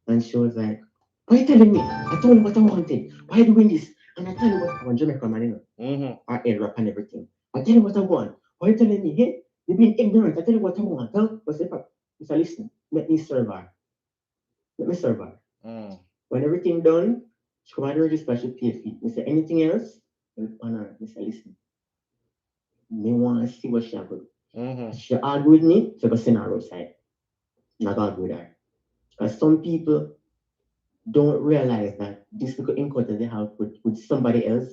And she was like, why are you telling me? I told you what I wanted. Why are you doing this? And I tell you what I want, Jamaica man, you know, our air rap and everything. I tell you what I want. Why are you telling me? Hey, you're being ignorant. I tell you what I want. Huh? What's the problem? So listen, let me serve her. Let me serve her. When everything done, she come out the register, she pay fee. Me say anything else? On her. Me say listen. Me want to see what she have. She argue with me, so go send her outside. Not argue with her. Because some people don't realize that this little encounter they have with somebody else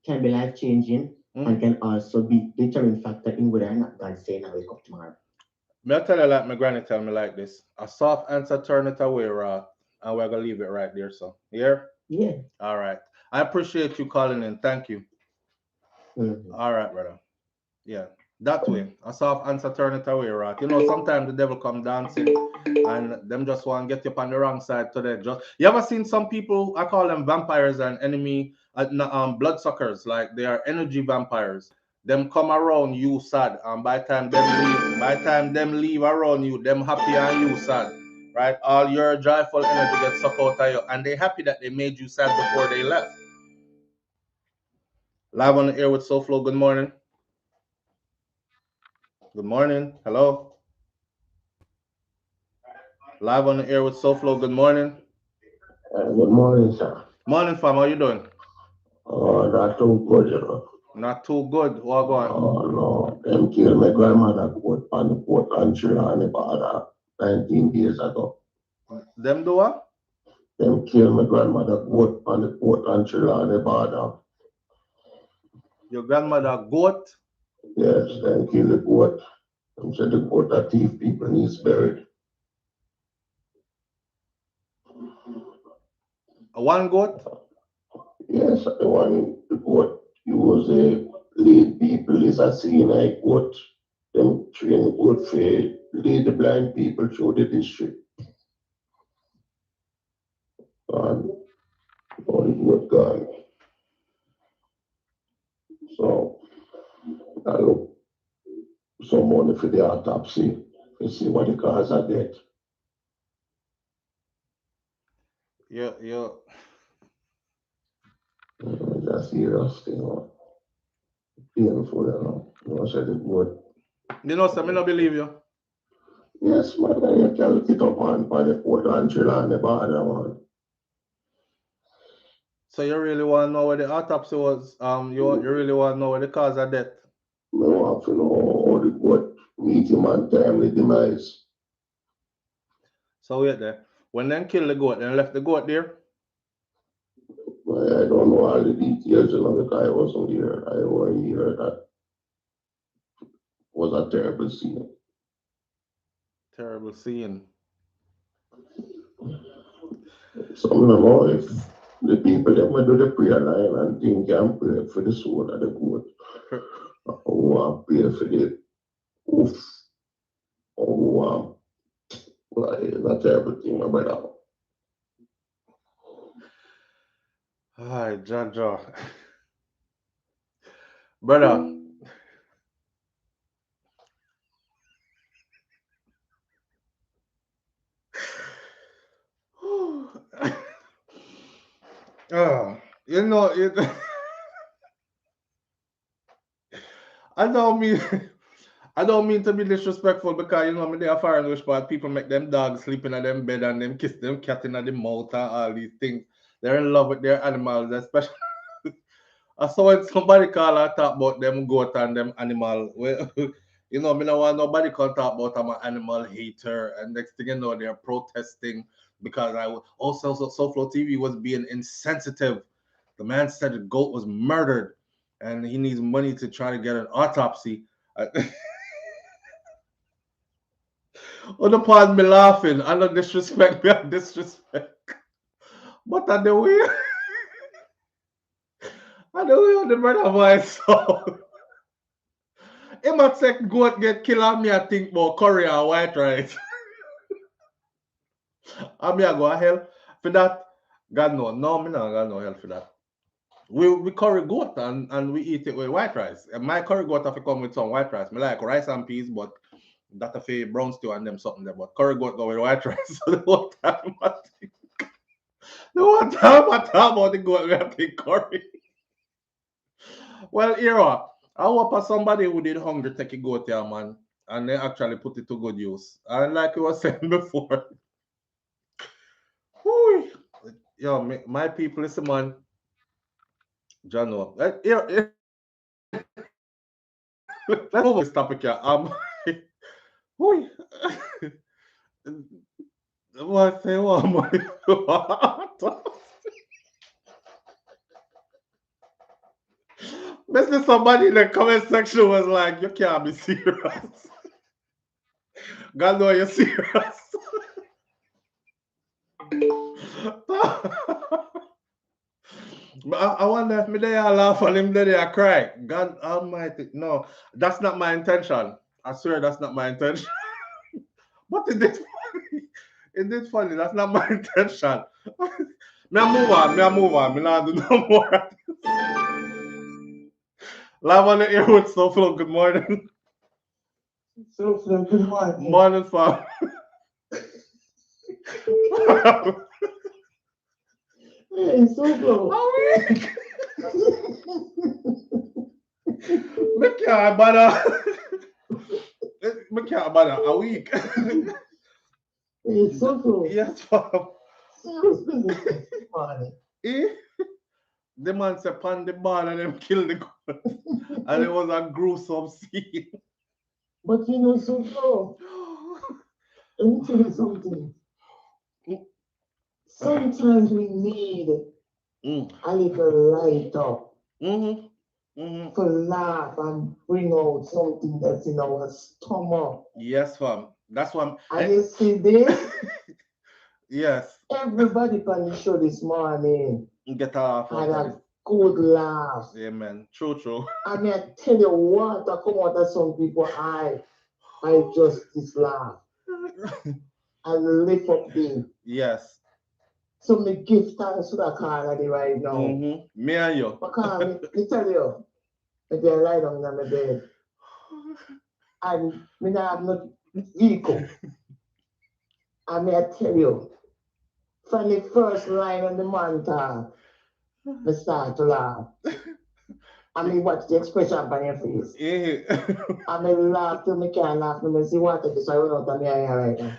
can be life changing and can also be determining factor in whether or not God saying I wake up tomorrow. Me I tell you like my granny tell me like this. A soft answer turn it away, Rod. And we're gonna leave it right there, so here? Yeah. All right. I appreciate you calling in. Thank you. All right, brother. Yeah. That way. A soft answer turn it away, right? You know, sometimes the devil come dancing and them just want to get you up on the wrong side today. Just you ever seen some people, I call them vampires and enemy bloodsuckers, like they are energy vampires. Them come around you sad, and by time them leave around you, them happy and you sad. Right? All your joyful energy gets sucked out of you, and they happy that they made you sad before they left. Live on the air with SouFlo. Good morning. Good morning. Hello. Live on the air with SouFlo. Good morning. Good morning, sir. Morning, fam. How you doing? Oh, not too good, you know. Not too good. What going? Oh, no. Them killed my grandmother goat on the port country on the border 19 days ago. Them do what? Them killed my grandmother goat on the port country on the border. Your grandmother goat? Yes, them killed the goat. Them said the goat that thief people needs buried. One goat? Yes, the goat use a lead people is a CNI goat. Them train goat for lead the blind people through the district. And all the goat gone. So I look some money for the autopsy to see what the cause of death. Yeah. That's serious thing, you know. Painful, you know. You know, said it good. You know, some me no believe you. Yes, man, and you can look it up on the port and chill on the border, man. So you really want to know what the autopsy was? You really want to know what the cause of death? Me want to know how the goat meet him and timely demise. So wait there. When them kill the goat, then left the goat there. I don't know all the details, you know, because I wasn't here. I only hear that was a terrible scene. Terrible scene. So I don't know if the people that might do the prayer line and think can pray for the soul of the goat. Who want pray for the oof. Or who want, well, it's a terrible thing, my brother. Hi, Jaja. Brother. You know, I don't mean I don't mean to be disrespectful because you know me they are foreign wish but people make them dogs sleep in them bed and them kiss them cat in the mouth and all these things. They're in love with their animals, especially I saw when somebody call and talk about them goat and them animal. Well, you know, me no want nobody can talk about I'm an animal hater and next thing you know they're protesting because also SouFLoTV was being insensitive. The man said the goat was murdered and he needs money to try to get an autopsy. On the pardon me laughing. I don't disrespect me, I disrespect. But I the way I the way on the brother voice so him a take goat get killed and me I think about curry and white rice. And me I go hell for that. God no, no me not got no hell for that. We curry goat and we eat it with white rice. And my curry goat have to come with some white rice. Me like rice and peas, but that a for brown stew and them something there. But curry goat go with white rice. So the whole time I talk about the goat we have to curry. Well, Ira, I hope for somebody who did hungry take a goat here, man, and they actually put it to good use. And like you were saying before, whew, yo, my people, listen, man, John, here, let's move on this topic here. Whew, what say what, man? Basically, somebody in the comment section was like, "You can't be serious." God know you're serious. But I wonder if me there laugh and him there I cry. God Almighty, no, that's not my intention. I swear that's not my intention. But it did funny. It did funny. That's not my intention. Me I move on. Me I move on. Me not do no more. Live on the air with SouFLo. Good morning. SouFLo, good morning. Morning, fam. Hey, SouFLo. Me can't bother. Me can't bother. A week. Hey, SouFLo. Yes, fam. Serious business this morning. Eh? The man said pan the ball and them kill the goat. And it was a gruesome scene. But you know, SouFLo, let me tell you something. Sometimes we need a little light up to laugh and bring out something that's in our stomach. Yes, fam. That's what And you see this? Yes. Everybody on the show this morning Get off. had a good laugh. Amen. True. I mean, I tell you what, I come out of some people, I just this laugh. And lift up them. Yes. So me give thanks to that car right now. Me and you. Because me tell you, I dey lie down in my bed. And me not have no vehicle. And me I tell you, from the first line on the man talk, me start to laugh. I mean, watch the expression on your face. I mean, laugh till me can't laugh. Me see what it is, I run out of my eye right now.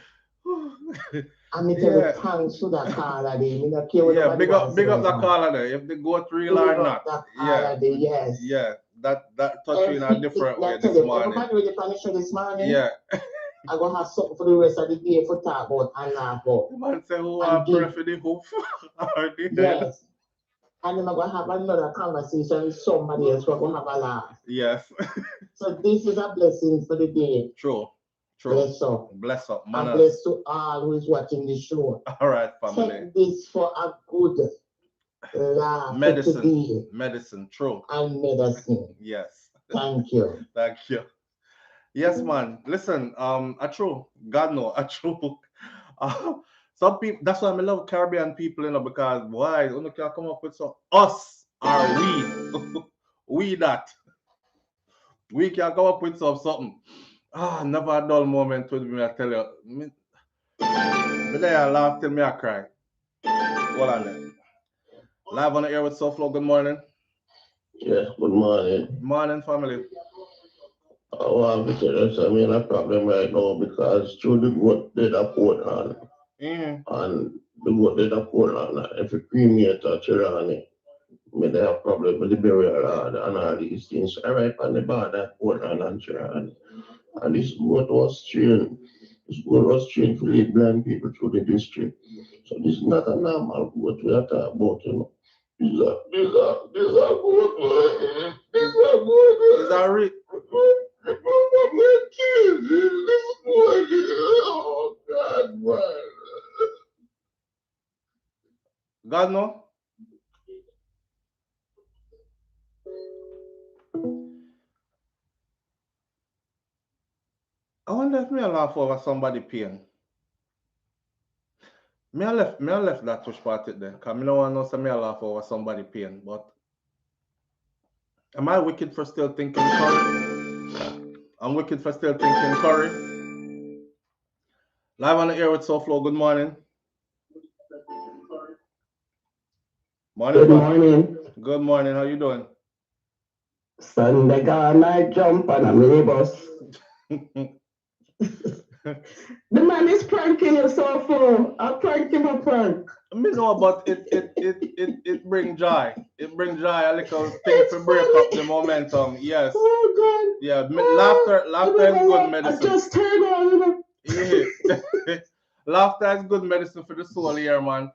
And me tell you thanks to that caller day. Me not care what big up that caller there. If they go to real or not. That caller day, yes. Yeah, that touch you in a different way this morning. Everybody ready for the show this morning? Yeah. I'm going to have something for the rest of the day for talk about and laugh about. The man say, who are pray for the hoof? Yes. And then I'm going to have another conversation with somebody else. We're going to have a laugh. Yes. So this is a blessing for the day. True. Bless up. Bless up. And bless to all who is watching the show. All right, family. Take this for a good laugh. Medicine. True. And medicine. Yes. Thank you. Thank you. Yes, man. Listen, a true. God know, a true. Some people, that's why I love Caribbean people, because why? You can come up with some us are we. We that. We can come up with something. Never a dull moment with me, I tell you. Me there I laugh till me I cry. Hold on there. Live on the air with SouFLo, good morning. Yes, good morning. Morning, family. I'm in a problem right now because through the goat did a Portland. And the goat did a Portland. If you cremate a Chirani, they have problem with the burial and all these things. I right on the border, Portland and Chirani. And this goat was trained. This goat was trained to lead blind people through the district. So this is not a normal goat we are talking about, you know. This is a goat. This is a goat. Is that right? I wonder if me a laugh over somebody pain. Me I left that touch part it there. Cause me no want to know say me a laugh over somebody pain. But am I wicked for still thinking curry? I'm wicked for still thinking curry. Live on the air with SouFlo. Good morning. Morning, Good fam. morning. Good morning. How you doing? Sunday gone, I jump on a minibus. The man is pranking you so full. I prank him a prank. Me know, but it bring joy. It bring joy. A little thing It's to break up the funny. momentum. Yes. Oh God. Yeah. Oh, you Laughter is know good what? I medicine. just turned on. Yeah. Laughter is good medicine for the soul here, man.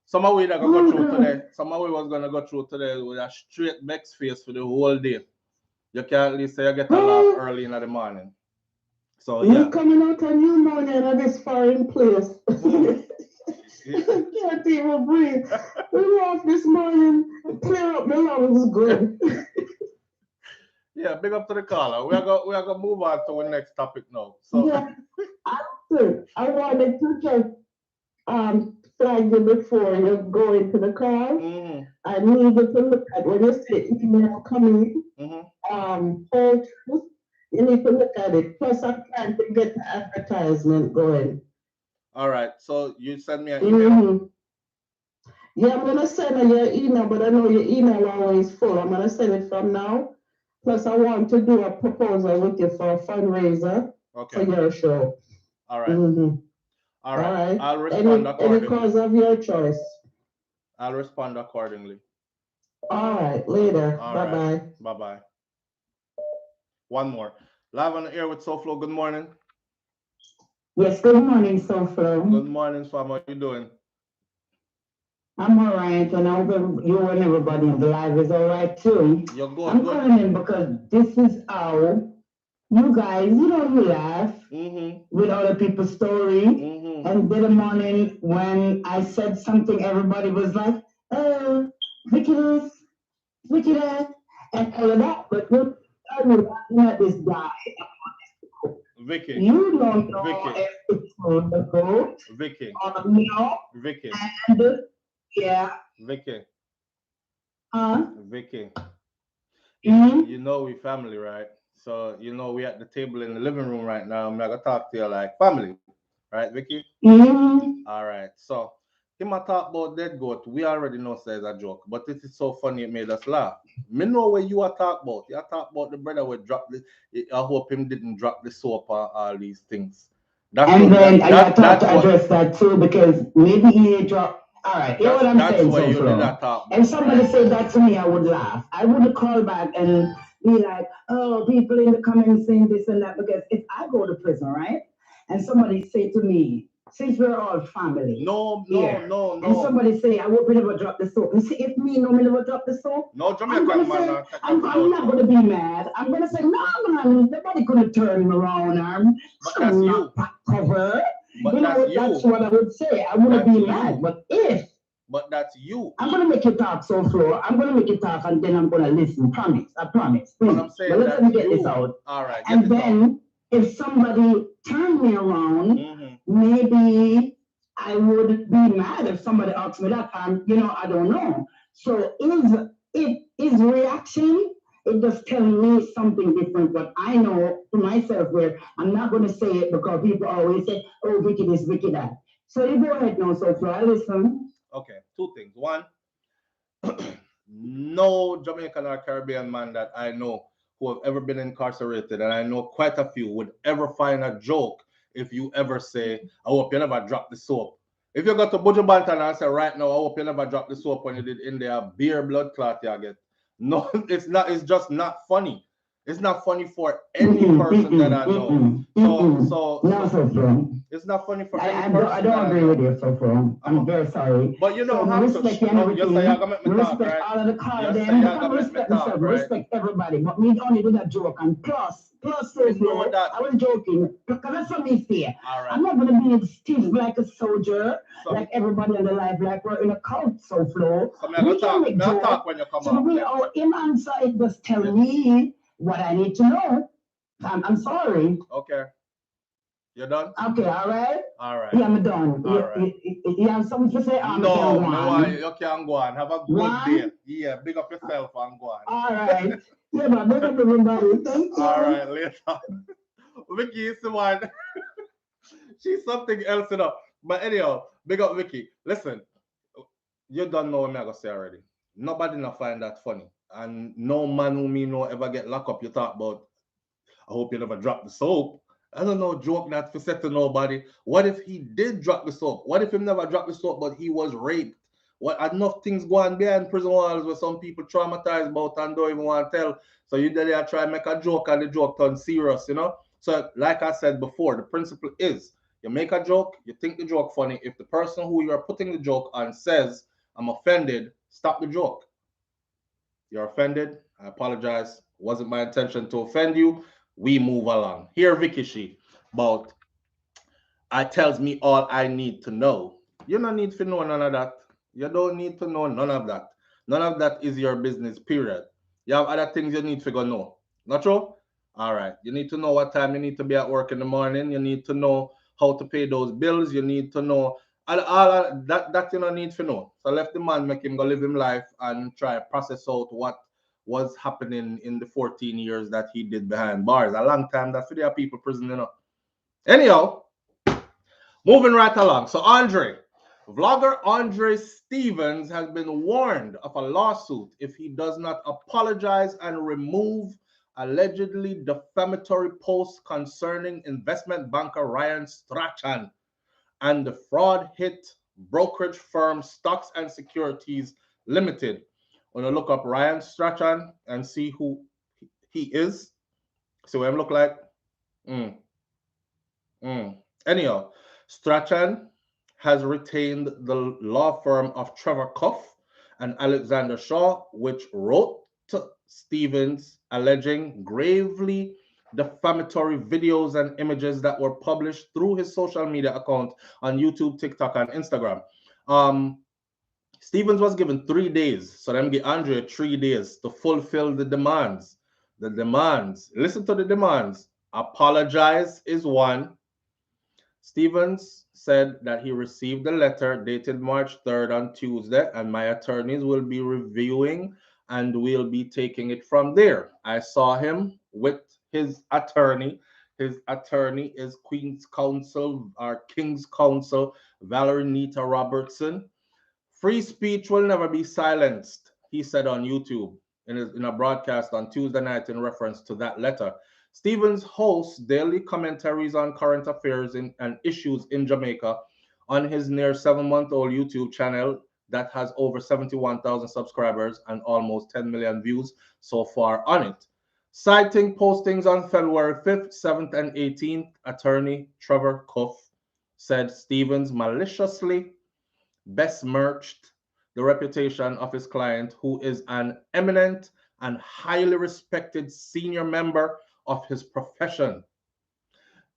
Some of we that gonna go Oh through God. today. Some of we was gonna go through today with a straight vex face for the whole day. You can at least say you get a laugh Oh, early in the morning. So me yeah. coming out a new morning at this foreign place. Mm. I can't even breathe. We off this morning. Clear up my lungs good. Yeah, big up to the caller. We are gonna move on to the next topic now. So Yeah, after I wanted to just flag you before you go into the car. mm-hmm, I needed to look at when you say email coming, mm-hmm. whole truth. You need to look at it. Plus, I'm trying to get the advertisement going. All right. So you send me an email. Mm-hmm. Yeah, I'm gonna send you your email, but I know your email always full. I'm gonna send it from now. Plus, I want to do a proposal with you for a fundraiser for Okay. your show. All right. Mm-hmm. All All right. right. I'll respond Any accordingly. cause of your choice. I'll respond accordingly. All right. Later. All Bye right. bye. Bye bye. One more. Live on the air with SouFlo. Good morning. Yes. Good morning, SouFlo. Good morning, fam. How you doing? I'm all right, and I hope you and everybody in the live is all right too. You're good. I'm Good. calling in because this is how you guys, you laugh Mm-hmm. with other people's story. Mm-hmm. And the morning when I said something, everybody was like, "Oh, wickedness, wickedness," and all of that. But you tell me looking at this guy, Vicky. you don't know Vicky. if it's on the goat Vicky. or the meal, Vicky. and yeah, Vicky. huh? Vicky. Mm-hmm. You know we family, right? So you know we at the table in the living room right now. I'm gonna talk to you like family, right, Vicky? Mm-hmm. All right. So him I talk about dead goat. We already know says a joke, but it is so funny it made us laugh. Me know what you are talk about. You are talk about the brother who dropped the. I hope him didn't drop the soap or all these things. That's And what then I got that's to what address that too because maybe he dropped. All right, you know what I'm that's saying, what so you did Flo. not talk And about, somebody right? said that to me, I would laugh. I would call back and be like, "Oh, people in the comments saying this and that." Because if I go to prison, right, and somebody say to me, "Since we're all family No, no, here," no, and no. somebody say, "I hope you never drop the soap," you see, if me no me never drop the soap, No I'm Jamaican gonna man say, take that I'm about not you. gonna be mad. I'm gonna say, "No, man, nobody gonna turn me around. But that's I'm not you. cover." But You that's know, that's you. what I would say. I wouldn't That's be mad. you. But if But that's you. I'm gonna make you talk so slow, I'm gonna make you talk and then I'm gonna listen. Promise. I promise. But I'm Please. But saying let me that's get this you. out. All right, get And this out. then if somebody turned me around, Mm-hmm. maybe I would be mad if somebody asked me that time, I don't know. So is reaction it just telling me something different, but I know to myself where I'm not gonna say it because people always say, "Oh, wicked is wicked that." So you go ahead now, so I listen. Okay, two things. One, no Jamaican or Caribbean man that I know who have ever been incarcerated, and I know quite a few, would ever find a joke if you ever say, I hope you never drop the soap. If you go to Buju Banton and say right now, I hope you never drop the soap when you did in there, beer blood clot you get. No, it's not, it's just not funny. It's not funny for any Mm-mm, person that mm-mm, I know. mm-mm, mm-mm. No, So so from. it's not funny for any I person don't that I agree with know. you, so from. I'm I'm very sorry. but you So don't me have to. respect you and No, you say you're everything. gonna make me Me talk, respect right? all of the call You say them. you're Me gonna make me respect talk, myself. Me right? respect everybody. But me only do that joke. And plus Me so know slow. that. I was joking. Because that's what me say. All right. I'm not gonna be stiff like a soldier, So, like everybody on the life, like we're in a cult so flow. so me I We gonna can talk. make Me I joke. talk when you come So the off way then. our him answer it just tell Yeah. me what I need to know. I'm sorry. Okay. You done? Okay, all right. All right. Yeah, I'm done. All right. You have something to say? I'm No, can go me want on. you can go on. Have a good day. One. Yeah, big up yourself and go on. All right. Yeah, but big up everybody. Thank All you. right, later. Vicky is the one. She's something else enough. But anyhow, big up Vicky. Listen, you don't know what I'm gonna say already. Nobody not find that funny. And no man who me know ever get locked up. You talk about, I hope you never drop the soap. I don't know, joke that for set to nobody. What if he did drop the soap? What if he never dropped the soap, but he was raped? What enough things go on behind prison walls where some people traumatized about and don't even want to tell. So you there try to make a joke and the joke turn serious, you know? So like I said before, the principle is you make a joke, you think the joke funny. If the person who you are putting the joke on says, I'm offended, stop the joke. You're offended. I apologize. Wasn't my intention to offend you. We move along. Here, Vicky She, about I tells me all I need to know. You don't need to know none of that. You don't need to know none of that. None of that is your business, period. You have other things you need to go know. Not true? All right. You need to know what time you need to be at work in the morning. You need to know how to pay those bills. You need to know all of that you don't need to know. So left the man make him go live his life and try to process out what was happening in the 14 years that he did behind bars. A long time that for their people prison, you know. Anyhow, moving right along. So vlogger Andre Stevens has been warned of a lawsuit if he does not apologize and remove allegedly defamatory posts concerning investment banker Ryan Strachan and the fraud hit brokerage firm Stocks and Securities Limited. When you look up Ryan Strachan and see who he is, see what him look like. Mm, Anyhow, Strachan has retained the law firm of Trevor Cuff and Alexander Shaw, which wrote to Stevens alleging gravely defamatory videos and images that were published through his social media account on YouTube, TikTok, and Instagram. Um, Stevens was given 3 days, so them give Andrea 3 days to fulfill the demands. The demands. Listen to the demands. Apologize is one. Stevens said that he received the letter dated March 3rd on Tuesday, and my attorneys will be reviewing and we'll be taking it from there. I saw him with his attorney. His attorney is Queen's Counsel or King's Counsel, Valerie Nita Robertson. Free speech will never be silenced, he said on YouTube in a broadcast on Tuesday night in reference to that letter. Stevens hosts daily commentaries on current affairs and issues in Jamaica on his near 7-month-old YouTube channel that has over 71,000 subscribers and almost 10 million views so far on it. Citing postings on February 5th, 7th, and 18th, attorney Trevor Cuff said Stevens maliciously besmirched the reputation of his client, who is an eminent and highly respected senior member of his profession.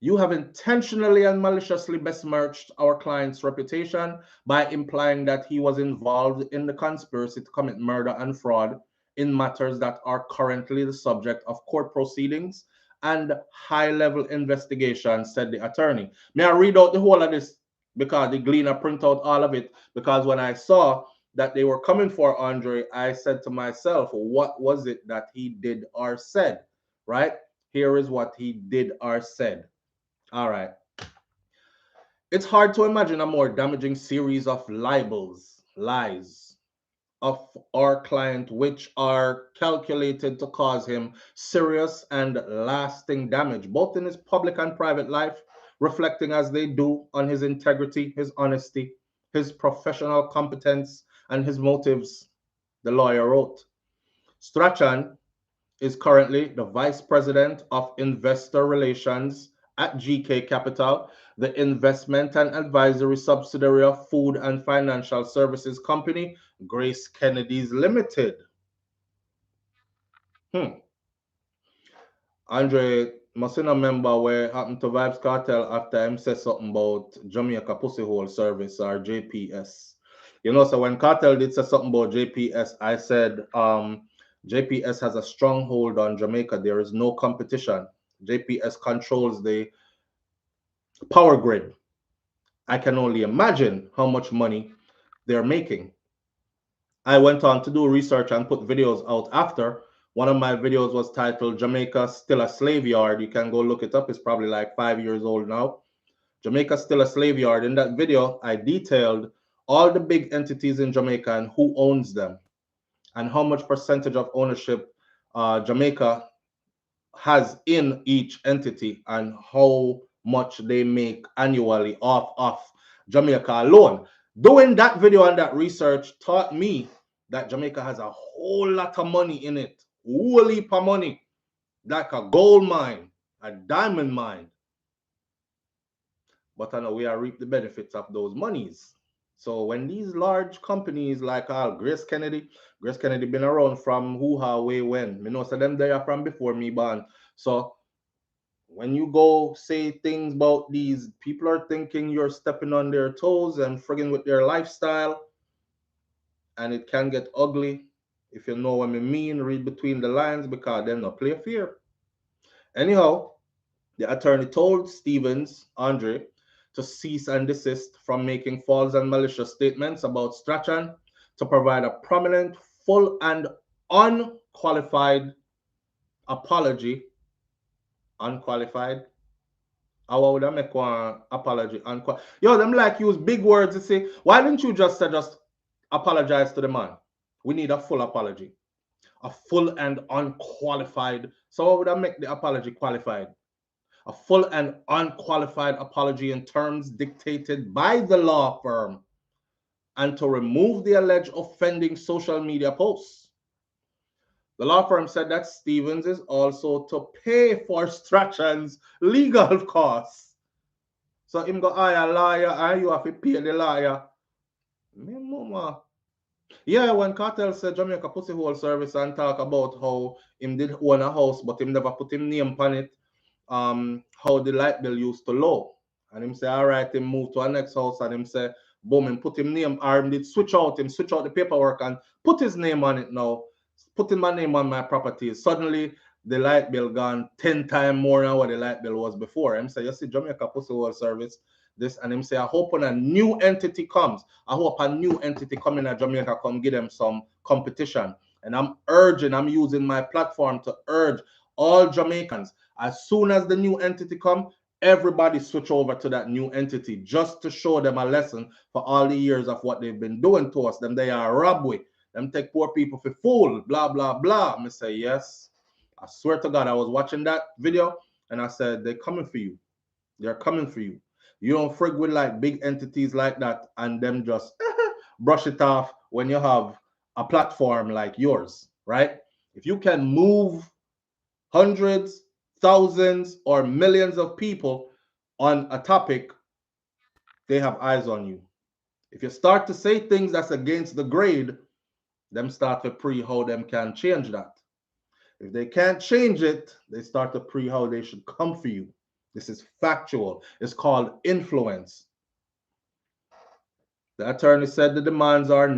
You have intentionally and maliciously besmirched our client's reputation by implying that he was involved in the conspiracy to commit murder and fraud in matters that are currently the subject of court proceedings and high-level investigation, said the attorney. May I read out the whole of this because the Gleaner print out all of it, because when I saw that they were coming for Andre, I said to myself, what was it that he did or said, right? Here is what he did or said. All right. It's hard to imagine a more damaging series of lies of our client, which are calculated to cause him serious and lasting damage, both in his public and private life, reflecting as they do on his integrity, his honesty, his professional competence, and his motives, the lawyer wrote. Strachan is currently the Vice President of Investor Relations at GK Capital, the investment and advisory subsidiary of food and financial services company Grace Kennedy's Limited. Andre must not remember where happened to Vibes Cartel after him said something about Jamaica Pussy Hole Service or JPS. You know, so when Cartel did say something about JPS, I said JPS has a stronghold on Jamaica. There is no competition. JPS controls the power grid. I can only imagine how much money they're making. I went on to do research and put videos out after. One of my videos was titled Jamaica Still a Slave Yard. You can go look it up. It's probably like 5 years old now. Jamaica Still a Slave Yard. In that video, I detailed all the big entities in Jamaica and who owns them and how much percentage of ownership Jamaica has in each entity and how much they make annually off of Jamaica alone. Doing that video and that research taught me that Jamaica has a whole lot of money in it, whole heap of money, like a gold mine, a diamond mine. But I know we are reap the benefits of those monies. So when these large companies like Grace Kennedy been around from hoo-ha way when. Me know so them they are from before me born. So when you go say things about these, people are thinking you're stepping on their toes and frigging with their lifestyle, and it can get ugly. If you know what I mean, read between the lines because them not play fair. Anyhow, the attorney told Stevens, Andre, to cease and desist from making false and malicious statements about Strachan, to provide a prominent, full, and unqualified apology. Unqualified? How would I make one apology? Yo, them like use big words to say, why didn't you just say just apologize to the man? We need a full apology. A full and unqualified. So how would I make the apology qualified? A full and unqualified apology in terms dictated by the law firm, and to remove the alleged offending social media posts. The law firm said that Stevens is also to pay for Strachan's legal costs. So him go hire a lawyer and you have to pay the lawyer. Me mama. Yeah, when Cartel said Jamaica Pussy Hole Service and talk about how him did own a house but him never put him name on it, how the light bill used to low. And him say, all right, him move to a next house and him say, boom, and put him name, or him did switch out the paperwork and put his name on it now. Putting my name on my properties. Suddenly the light bill gone 10 times more than what the light bill was before. Him say, you see, Jamaica Pussy Hole Service, this, and him say, I hope when a new entity comes, I hope a new entity coming at Jamaica come give them some competition. And I'm using my platform to urge all Jamaicans, as soon as the new entity come, everybody switch over to that new entity just to show them a lesson for all the years of what they've been doing to us. Them they are robbery. Them take poor people for fool. Blah blah blah. I say yes. I swear to God, I was watching that video and I said they're coming for you. They're coming for you. You don't frig with like big entities like that and them just brush it off when you have a platform like yours, right? If you can move hundreds, thousands, or millions of people on a topic, they have eyes on you. If you start to say things that's against the grade, them start to pre how them can change that. If they can't change it, they start to pre how they should come for you. This is factual. It's called influence. The attorney said if the demands are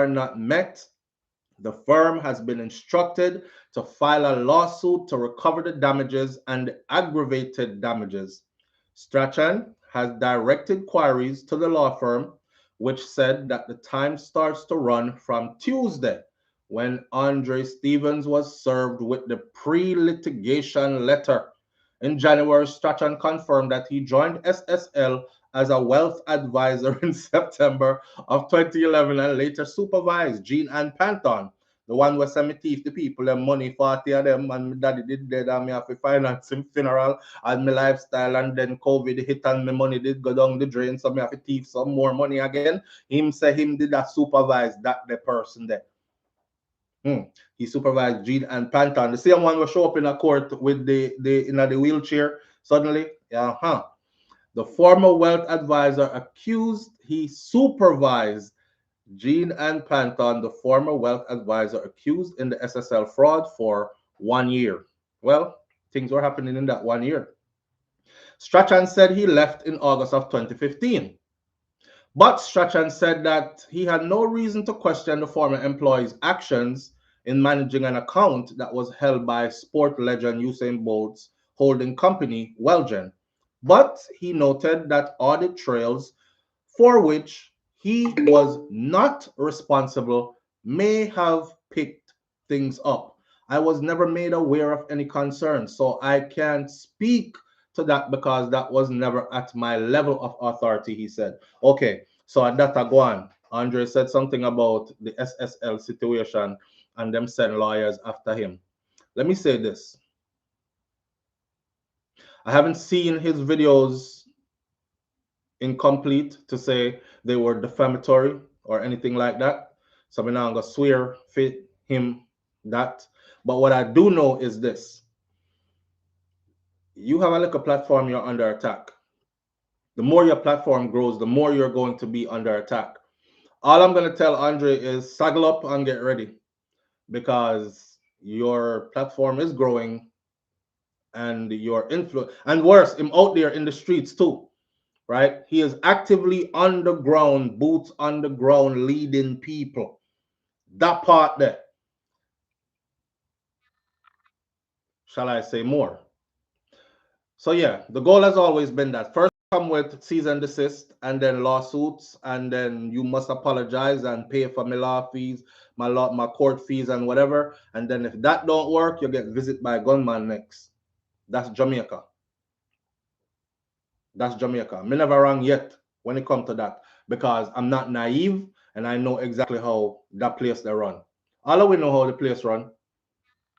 not met, the firm has been instructed to file a lawsuit to recover the damages and the aggravated damages. Strachan has directed queries to the law firm, which said that the time starts to run from Tuesday, when Andre Stevens was served with the pre-litigation letter. In January, Strachan confirmed that he joined SSL as a wealth advisor in September of 2011 and later supervised Jean and Panton, the one where send me thief the people them money, 40 of them, and my daddy did dead and me have to finance him funeral and my lifestyle, and then COVID hit and my money did go down the drain, so me have to thief some more money again. Him say him did that supervise that the person there. He supervised Jean and Panton. The same one will show up in a court with the wheelchair suddenly. The former wealth advisor accused he supervised Jean and Panton, the former wealth advisor, accused in the SSL fraud for 1 year. Well, things were happening in that 1 year. Strachan said he left in August of 2015. But Strachan said that he had no reason to question the former employee's actions in managing an account that was held by sport legend Usain Bolt's holding company, Welgen, But he noted that audit trails for which he was not responsible may have picked things up. I was never made aware of any concerns, so I can't speak to that because that was never at my level of authority, he said. Okay, so at that go on. Andre said something about the SSL situation and them send lawyers after him. Let me say this. I haven't seen his videos incomplete to say they were defamatory or anything like that. So I'm not gonna swear fit him that. But what I do know is this: you have a little platform, you're under attack. The more your platform grows, the more you're going to be under attack. All I'm gonna tell Andre is saddle up and get ready because your platform is growing and your influence, and worse, him out there in the streets too, right? He is actively on the ground, boots on the ground, leading people. That part there. Shall I say more? So yeah, the goal has always been that first come with cease and desist, and then lawsuits, and then you must apologize and pay for my law fees, my court fees, and whatever. And then if that don't work, you get visited by a gunman next. That's Jamaica. That's Jamaica. Me never wrong yet when it comes to that because I'm not naive and I know exactly how that place they run. All of we know how the place run.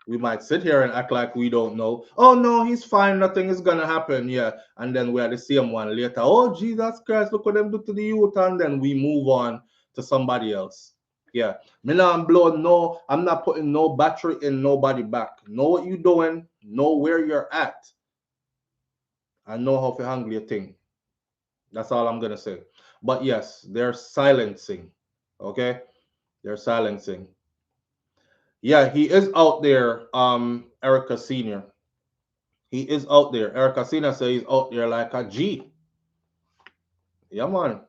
We might sit here and act like we don't know. Oh no, he's fine. Nothing is gonna happen. Yeah, and then we are the same one later. Oh Jesus Christ, look what them do to the youth, and then we move on to somebody else. Yeah, me now I'm blowing. No, I'm not putting no battery in nobody back. Know what you doing. Know where you're at. And know how to handle your thing. That's all I'm gonna say. But yes, they're silencing. Okay, they're silencing. Yeah, he is out there. Erica Senior. He is out there. Erica Senior says he's out there like a G. Yeah, man,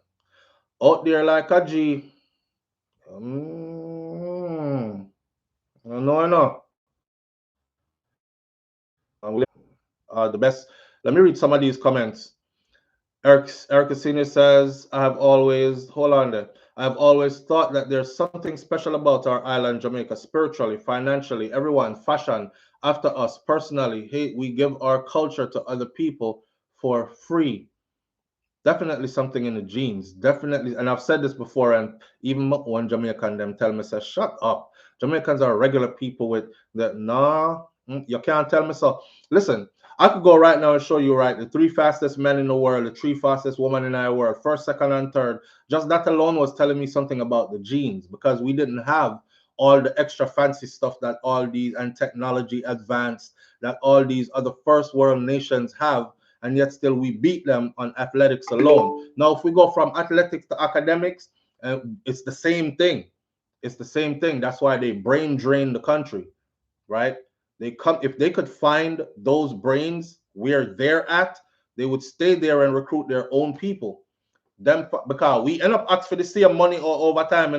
out there like a G. No, no. The best. Let me read some of these comments. Erica Senior says, I have always, hold on there. I have always thought that there's something special about our island, Jamaica, spiritually, financially, everyone, fashion, after us, personally. Hey, we give our culture to other people for free. Definitely something in the genes. Definitely. And I've said this before, and even one Jamaican them tell me, say, shut up. Jamaicans are regular people with that. Nah, you can't tell me so. Listen, I could go right now and show you, right, the three fastest men in the world, the three fastest women in our world, first, second, and third. Just that alone was telling me something about the genes because we didn't have all the extra fancy stuff that all these and technology advanced that all these other first world nations have, and yet still we beat them on athletics alone. Now, if we go from athletics to academics, it's the same thing. It's the same thing. That's why they brain drain the country, right? They come if they could find those brains where they're at, they would stay there and recruit their own people. Them because we end up asking for the same money over time,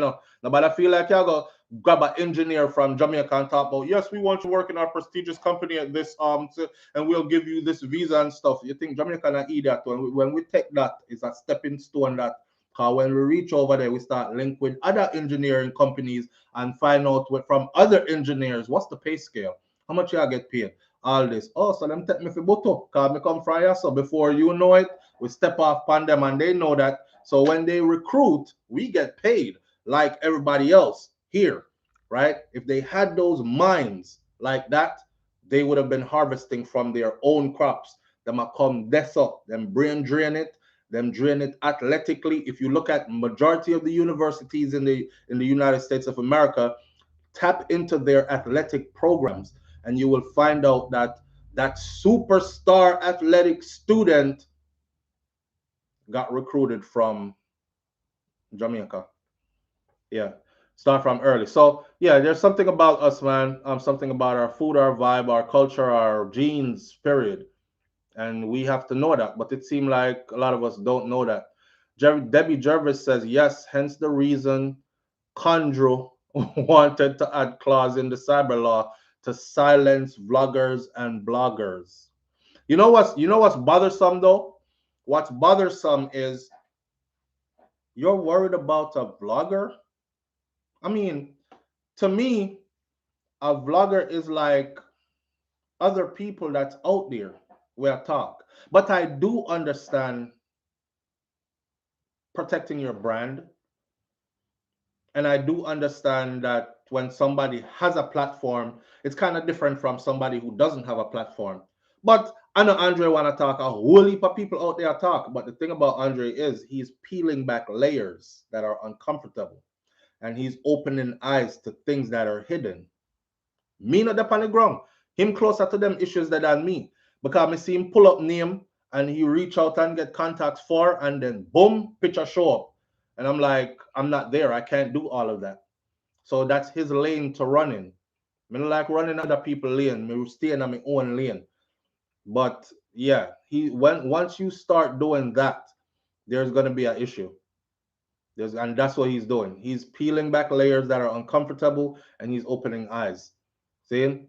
But I feel like y'all go grab an engineer from Jamaica and talk about yes, we want you to work in our prestigious company at this and we'll give you this visa and stuff. You think Jamaica not idiot when we take that, it's a stepping stone that because when we reach over there, we start link with other engineering companies and find out from other engineers what's the pay scale, how much y'all get paid, all this. Oh, so them take me for butter, cause me come from here. So before you know it, we step off on them and they know that. So when they recruit, we get paid like everybody else here, right? If they had those minds like that, they would have been harvesting from their own crops. Them a come this up, them brain drain it athletically. If you look at majority of the universities in the United States of America, tap into their athletic programs, and you will find out that that superstar athletic student got recruited from Jamaica. Yeah, start from early. So yeah, there's something about us, man. Something about our food, our vibe, our culture, our genes. Period. And we have to know that. But it seems like a lot of us don't know that. Debbie Jervis says yes. Hence the reason Condro wanted to add clause in the cyber law to silence vloggers and bloggers. You know what's bothersome though? What's bothersome is you're worried about a vlogger. I mean, to me, a vlogger is like other people that's out there where I talk. But I do understand protecting your brand. And I do understand that when somebody has a platform, it's kind of different from somebody who doesn't have a platform. But I know Andre wanna talk, a whole heap of people out there talk. But the thing about Andre is he's peeling back layers that are uncomfortable. And he's opening eyes to things that are hidden. Me not up on the ground. Him closer to them issues than me. Because I see him pull up name and he reach out and get contacts for and then boom, picture show up. And I'm like, I'm not there. I can't do all of that. So that's his lane to run in. I don't like running other people's lane. Me stay in my own lane. But yeah, once you start doing that, there's gonna be an issue. And that's what he's doing. He's peeling back layers that are uncomfortable and he's opening eyes. See?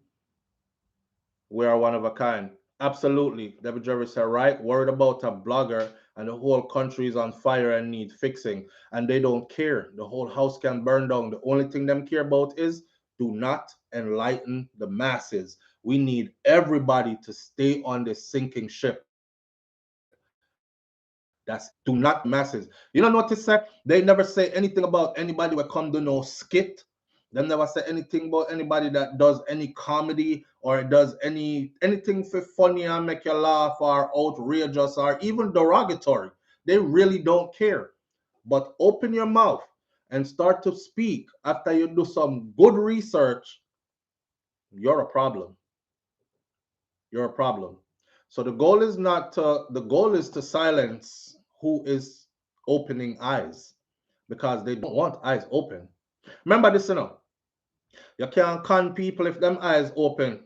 We are one of a kind. Absolutely. David Jervis said, right? Worried about a blogger and the whole country is on fire and need fixing. And they don't care. The whole house can burn down. The only thing them care about is do not enlighten the masses. We need everybody to stay on this sinking ship. That's do not enlighten the masses. You know, notice that they never say anything about anybody who come to no skit. They never say anything about anybody that does any comedy or does anything for funny and make you laugh or outrageous or even derogatory. They really don't care. But open your mouth and start to speak after you do some good research, you're a problem. You're a problem. So the goal is to silence who is opening eyes because they don't want eyes open. Remember this, you know. You can't con people if them eyes open.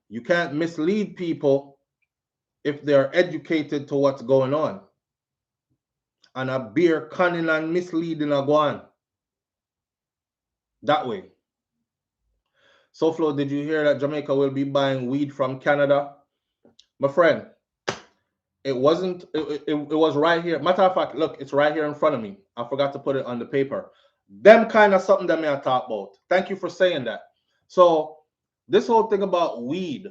You can't mislead people if they're educated to what's going on. And a beer conning and misleading a go on. That way. SouFlo, did you hear that Jamaica will be buying weed from Canada? My friend, it was right here. Matter of fact, look, it's right here in front of me. I forgot to put it on the paper. Them kind of something that me I talk about. Thank you for saying that. So this whole thing about weed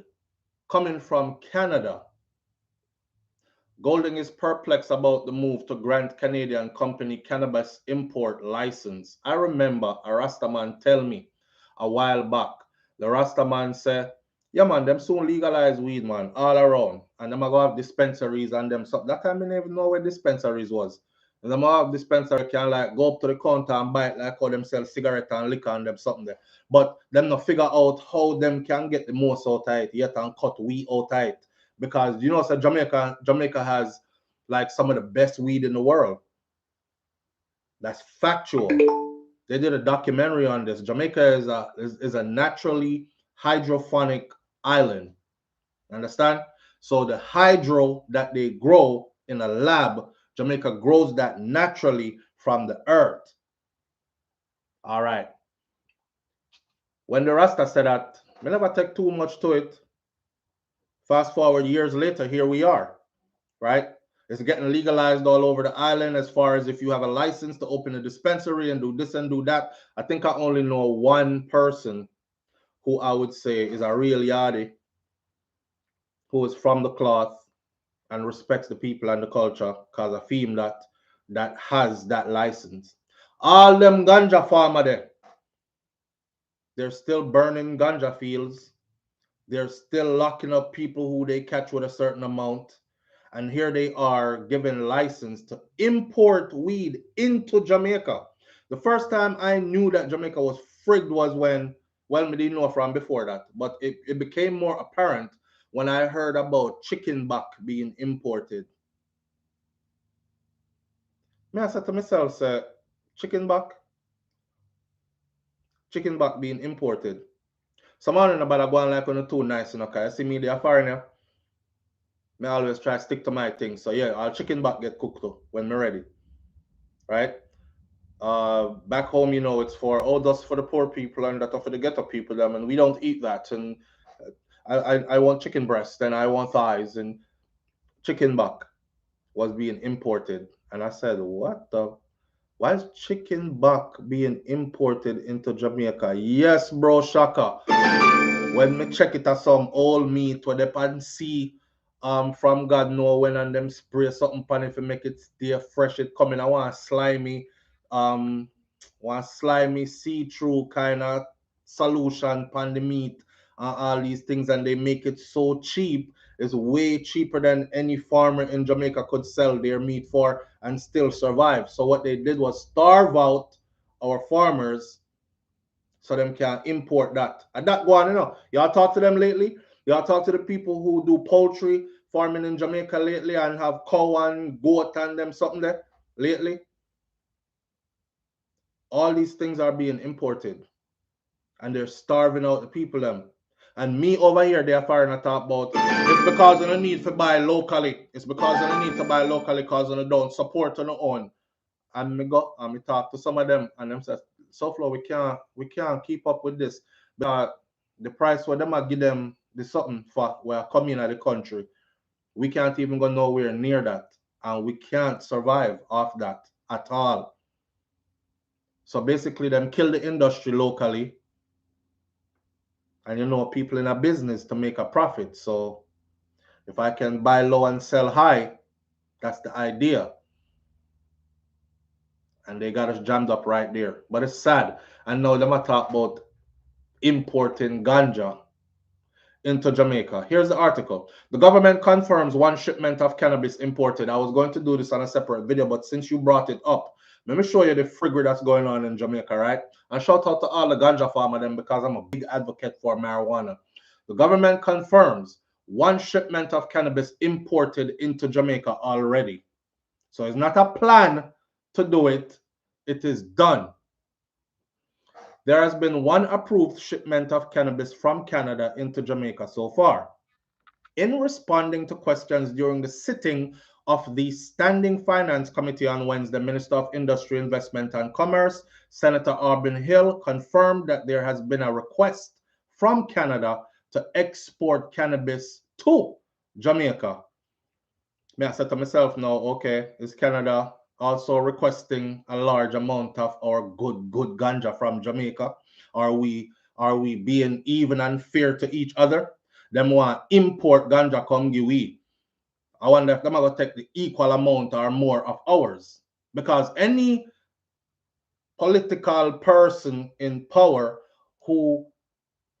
coming from Canada, Golding is perplexed about the move to grant Canadian company cannabis import license. I remember a Rastaman tell me a while back. The Rastaman said, yeah man, them soon legalize weed man all around. And them are gonna have dispensaries and them stuff. That time I didn't even know where dispensaries was. And them have dispensary can like go up to the counter and buy it like how them sell cigarette and liquor and them something there. But them not figure out how them can get the most out of it yet and cut weed out of it because you know, so Jamaica has like some of the best weed in the world. That's factual. They did a documentary on this. Jamaica is a naturally hydroponic island. Understand? So the hydro that they grow in a lab, Jamaica grows that naturally from the earth. All right. When the Rasta said that, we never take too much to it. Fast forward years later, here we are. Right? It's getting legalized all over the island as far as if you have a license to open a dispensary and do this and do that. I think I only know one person who I would say is a real yardie, who is from the cloth and respects the people and the culture because I feel that has that license. All them ganja farmer there, they're still burning ganja fields. They're still locking up people who they catch with a certain amount. And here they are given license to import weed into Jamaica. The first time I knew that Jamaica was frigged was when, well, we didn't know from before that, but it became more apparent when I heard about chicken back being imported. Me, I said to myself, say, chicken back, chicken back being imported. Someone in about going like on the too nice, you know, cause I see me there foreigner. Me always try to stick to my thing. So yeah, our chicken back get cooked too when me ready. Right? Back home, you know, it's for all just for the poor people and that for the ghetto people them, and we don't eat that. And I want chicken breast, then I want thighs, and chicken back was being imported. And I said, what the? Why is chicken back being imported into Jamaica? Yes, bro, Shaka. When me check it as some old meat where they can see from God know when and them spray something pan if you make it stay fresh, it coming. I um want slimy see-through kind of solution pan the meat and all these things, and they make it so cheap. It's way cheaper than any farmer in Jamaica could sell their meat for and still survive. So what they did was starve out our farmers so them can import that. And that go on, Y'all talk to them lately? Y'all talk to the people who do poultry farming in Jamaica lately and have cow and goat and them something there lately? All these things are being imported and they're starving out the people them. And me over here, they're firing a talk about it's because of the need to buy locally. It's because of the need to buy locally because of the don't support on the own. And me go and me talk to some of them and them says, SouFlo, we can't keep up with this because the price where them I give them the something for where coming out of the country, we can't even go nowhere near that. And we can't survive off that at all. So basically them kill the industry locally. And people in a business to make a profit. So if I can buy low and sell high, that's the idea. And they got us jammed up right there. But it's sad. And now them I talk about importing ganja into Jamaica. Here's the article. The government confirms one shipment of cannabis imported. I was going to do this on a separate video, but since you brought it up, let me show you the friggery that's going on in Jamaica, right? And shout out to all the ganja farmer them because I'm a big advocate for marijuana. The government confirms one shipment of cannabis imported into Jamaica already. So it's not a plan to do it. It is done. There has been one approved shipment of cannabis from Canada into Jamaica so far. In responding to questions during the sitting of the Standing Finance Committee on Wednesday, Minister of Industry, Investment and Commerce, Senator Auburn Hill, confirmed that there has been a request from Canada to export cannabis to Jamaica. I said to myself now, okay, is Canada also requesting a large amount of our good ganja from Jamaica? Are we being even and fair to each other? Them want import ganja come give we. I wonder if them are going to take the equal amount or more of ours. Because any political person in power who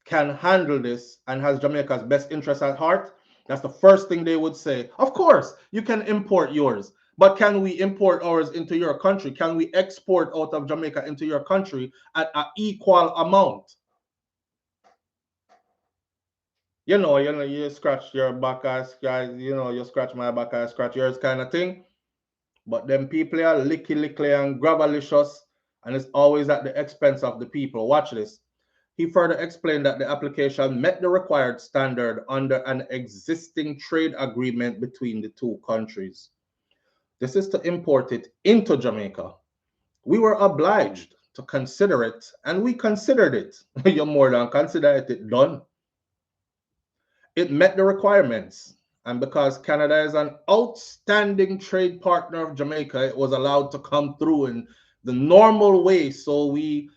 can handle this and has Jamaica's best interest at heart, that's the first thing they would say. Of course, you can import yours, but can we import ours into your country? Can we export out of Jamaica into your country at an equal amount? You scratch your back, I scratch, you scratch my back, I scratch yours kind of thing. But them people are licky and gravelicious, and it's always at the expense of the people. Watch this. He further explained that the application met the required standard under an existing trade agreement between the two countries. This is to import it into Jamaica. We were obliged to consider it, and we considered it. You more than consider it done. It met the requirements, and because Canada is an outstanding trade partner of Jamaica, it was allowed to come through in the normal way, so we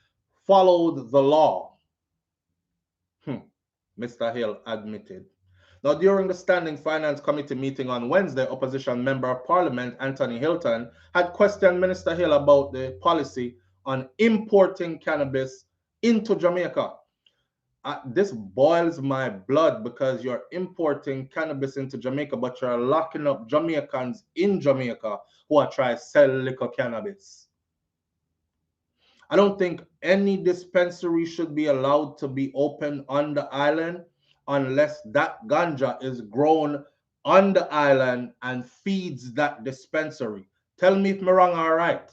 followed the law. Mr. Hill admitted. Now, during the Standing Finance Committee meeting on Wednesday, opposition member of Parliament Anthony Hilton had questioned Minister Hill about the policy on importing cannabis into Jamaica. This boils my blood because you're importing cannabis into Jamaica, but you're locking up Jamaicans in Jamaica who are trying to sell liquor cannabis. I don't think any dispensary should be allowed to be open on the island unless that ganja is grown on the island and feeds that dispensary. Tell me if I'm wrong or right.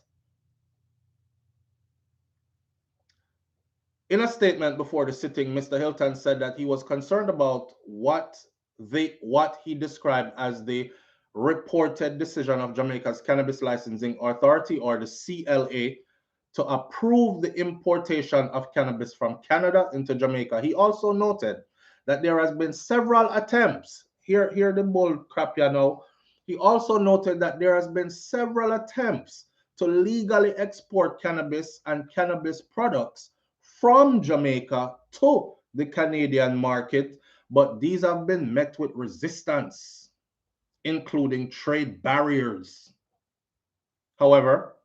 In a statement before the sitting, Mr. Hilton said that he was concerned about what he described as the reported decision of Jamaica's Cannabis Licensing Authority, or the CLA, to approve the importation of cannabis from Canada into Jamaica. He also noted that there has been several attempts. Here the bull crap, you know. He also noted that there has been several attempts to legally export cannabis and cannabis products from Jamaica to the Canadian market, but these have been met with resistance, including trade barriers. However,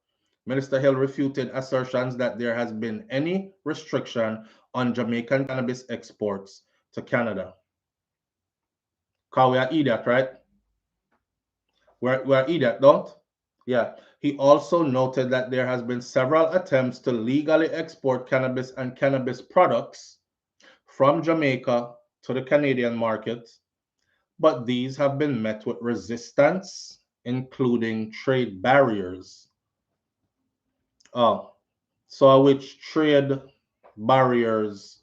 Minister Hill refuted assertions that there has been any restriction on Jamaican cannabis exports to Canada. Because we are idiot, right? We're idiot, don't? Yeah. He also noted that there has been several attempts to legally export cannabis and cannabis products from Jamaica to the Canadian market, but these have been met with resistance, including trade barriers. Oh, so which trade barriers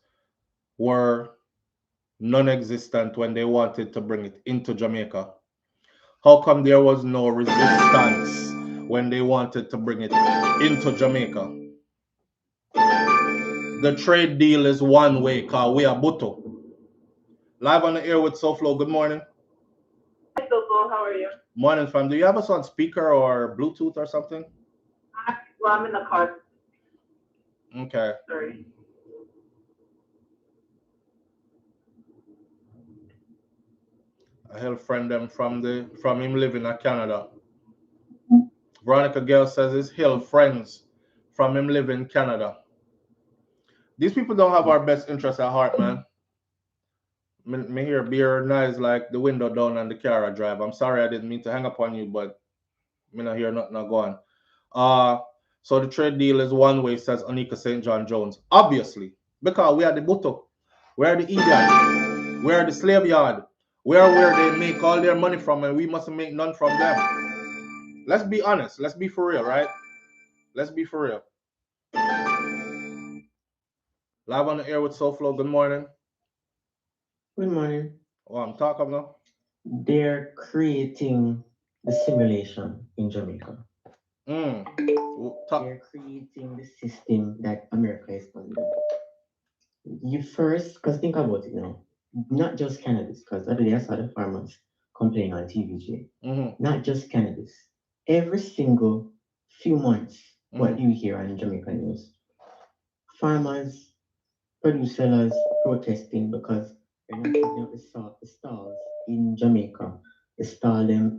were non-existent when they wanted to bring it into Jamaica? How come there was no resistance when they wanted to bring it into Jamaica? The trade deal is one way, cause we are Buto. Live on the air with SouFLo. Good morning. Hi, Coco. How are you? Morning, fam. Do you have us on speaker or Bluetooth or something? Well, I'm in the car. Okay. Sorry. I help friend them from him living in Canada. Veronica Gale says it's Hill friends from him living in Canada. These people don't have our best interests at heart, man. Me hear beer nice like the window down on the car I drive. I'm sorry I didn't mean to hang up on you, but me not hear nothing not going. So the trade deal is one way, says Anika St. John Jones. Obviously, because we are the Buto, we are the idiot, we are the slave yard, we are where they make all their money from, and we mustn't make none from them. Let's be honest. Let's be for real, right? Let's be for real. Live on the air with SouFLo. Good morning. Good morning. Oh, I'm talking now. They're creating the simulation in Jamaica. They're creating the system that America is under. You first, because think about it now, not just cannabis, because the other day I saw the farmers complain on TVJ. Not just cannabis. Every single few months, what do you hear on Jamaican news? Farmers, produce sellers protesting because they're not putting up the stalls in Jamaica. They stall them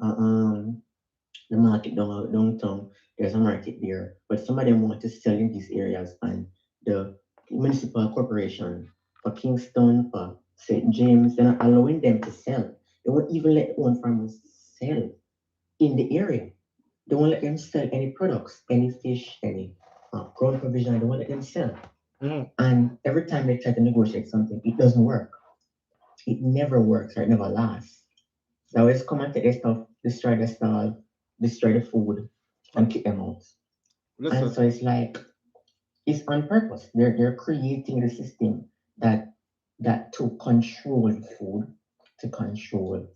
the market downtown. There's a market there, but some of them want to sell in these areas, and the municipal corporation for Kingston, for St. James, they're not allowing them to sell. They won't even let one farmers sell in the area. They won't let them sell any products, any fish, any ground provision. They won't let them sell. And every time they try to negotiate something, it doesn't work. It never works or it never lasts. They always come and take their stuff, destroy the stall, destroy the food, and kick them out. Listen. And so it's like it's on purpose. They're creating the system that to control food, to control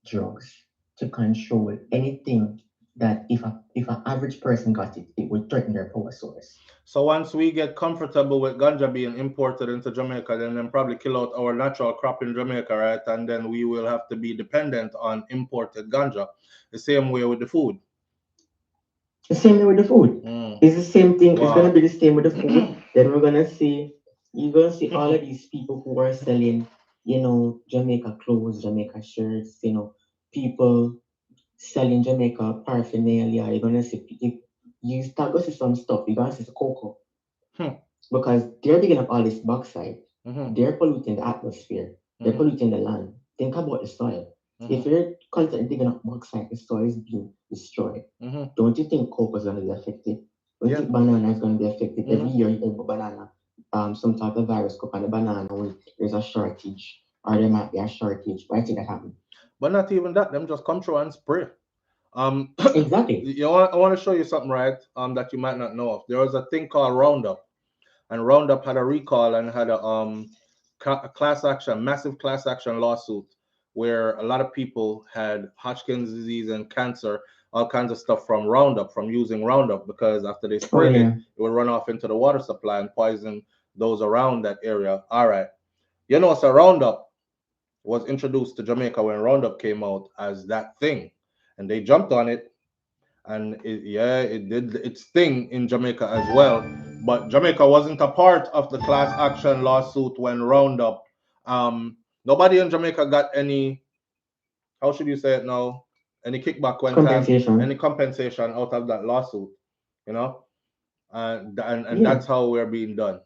drugs, to control anything that if an average person got it, it would threaten their power source. So once we get comfortable with ganja being imported into Jamaica, then probably kill out our natural crop in Jamaica, right? And then we will have to be dependent on imported ganja. The same way with the food. The same way with the food. It's the same thing. Wow. It's gonna be the same with the food. Then you're gonna see all of these people who are selling, Jamaica clothes, Jamaica shirts, people selling Jamaica paraphernalia. You're gonna see if you start to see some stuff, you're gonna see the cocoa. Because they're digging up all this bauxite. They're polluting the atmosphere. They're polluting the land. Think about the soil. If you're constantly digging up bauxite, the soil is being destroyed. Don't you think cocoa is going to be affected? Don't you think banana is going to be affected? Every year you get a banana, some type of virus come on the banana when there's a shortage, or there might be a shortage. Why did that happen? But not even that. Them just come through and spray. Exactly. I want to show you something, right? That you might not know of. There was a thing called Roundup, and Roundup had a recall and had a class action, massive class action lawsuit where a lot of people had Hodgkin's disease and cancer, all kinds of stuff from Roundup, from using Roundup, because after they sprayed it would run off into the water supply and poison those around that area. All right. So Roundup was introduced to Jamaica when Roundup came out as that thing, and they jumped on it, and it did its thing in Jamaica as well. But Jamaica wasn't a part of the class action lawsuit when Roundup. Nobody in Jamaica got any. How should you say it now? Any kickback when time, any Compensation. compensation out of that lawsuit, you know, and Yeah. that's how we're being done.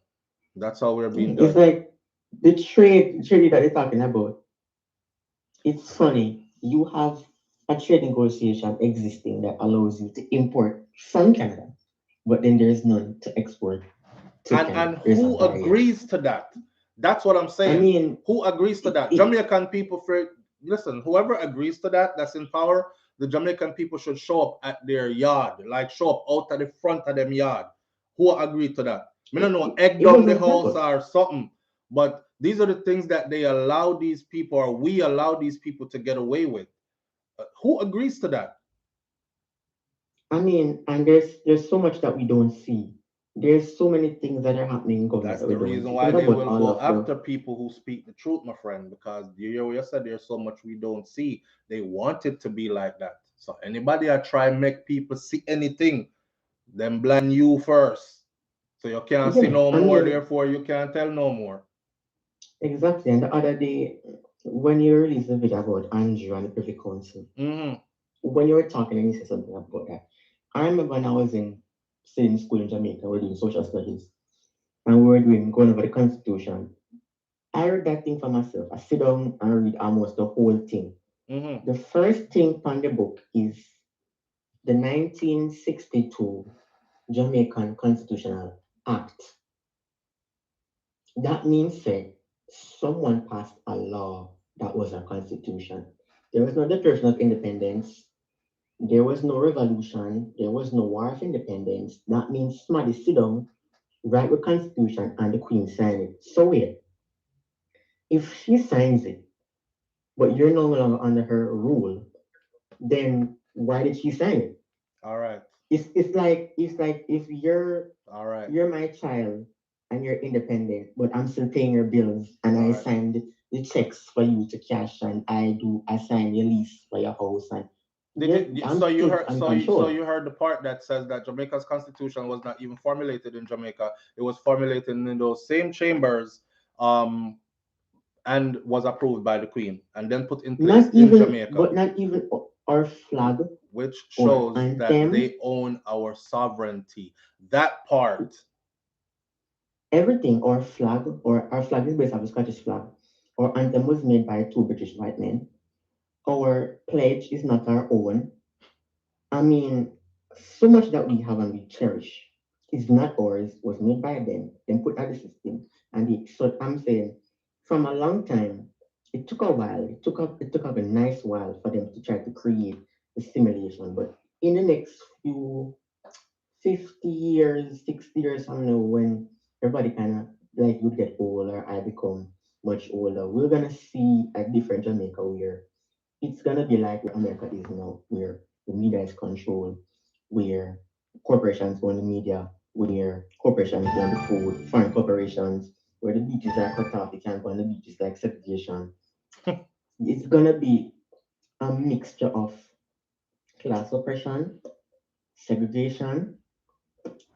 That's how we're being It's done. like the trade that they're talking about. It's funny. You have a trade negotiation existing that allows you to import from Canada, but then there's none to export to Canada. And There's a who barrier. agrees to that? That's what I'm I saying. mean, Who agrees to that? it Jamaican people for listen, whoever agrees to that, that's in power, the Jamaican people should show up at their yard, like show up out at the front of them yard. Who agreed to that? I don't know, egg it down the wasn't house happened. or something. But these are the things that they allow these people, or we allow these people to get away with. Who agrees to that? I mean, and there's so much that we don't see. There's so many things that are happening in government That's that we the don't reason see. why Forget they about will all go of the after people who speak the truth, my friend, because you said there's so much we don't see. They want it to be like that. So anybody that try make people see anything, then blind you first. So you can't see yeah. no I more, mean, therefore you can't tell no more. exactly. And the other day, when you released the video about Andrew and the Privy Council, Mm-hmm. when you were talking and you said something about that, I remember when I was in same school in Jamaica, we were doing social studies, and we were doing going over the Constitution. I read that thing for myself. I sit down and read almost the whole thing. Mm-hmm. The first thing on the book is the 1962 Jamaican Constitutional Act. That means that someone passed a law that was a constitution. There was no Declaration of Independence. There was no revolution. There was no war of independence. That means somebody sit down, write the constitution, and the queen sign it. So wait, if she signs it, but you're no longer under her rule, then why did she sign it? All right. It's like if All right. you're my child and you're independent, but I'm still paying your bills and All I right. signed the checks for you to cash and I sign your lease for your house and I'm So you still heard in control. you heard the part that says that Jamaica's constitution was not even formulated in Jamaica. It was formulated in those same chambers, um, and was approved by the Queen and then put in place in Jamaica, Not even our flag which or shows that anthem, they own our sovereignty. That part. everything, our flag is based on the Scottish flag. Our anthem was made by two British white men. Our pledge is not our own. I mean, so much that we have and we cherish is not ours, was made by them, then put out the system. So I'm saying, from a long time, it took a while. It took up a nice while for them to try to create the simulation. But in the next few 50 years, 60 years from now, when everybody kind of like would get older, I become much older, we're gonna see a different Jamaica where it's gonna be like where America is now, where the media is controlled, where corporations own the media, where corporations own the food, foreign corporations, where the beaches are cut off, you can't go on the beaches like segregation. It's gonna be a mixture of class oppression, segregation,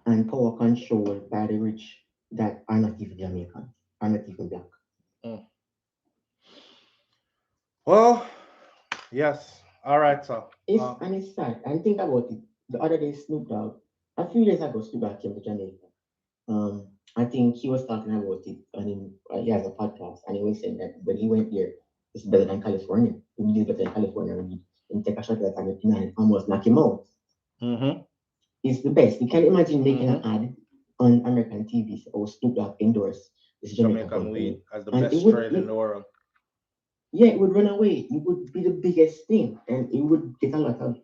and power control by the rich that are not even Jamaican, are not even black. Mm. Well, yes. All right, so It's sad. And think about it. The other day, Snoop Dogg, a few days ago, Snoop Dogg came to Jamaica. I think he was talking about it, and he has a podcast, and he was saying that when he went there, it's better than California. The weed is better than California weed. And take a shot at it and almost knock him out. mm-hmm, It's the best. You can imagine making an mm-hmm. ad on American TV or Snoop Dogg endorsed this Jamaican Jamaican company, weed as the and best trade in the world. yeah, it would run away. It would be the biggest thing, and it would get a lot of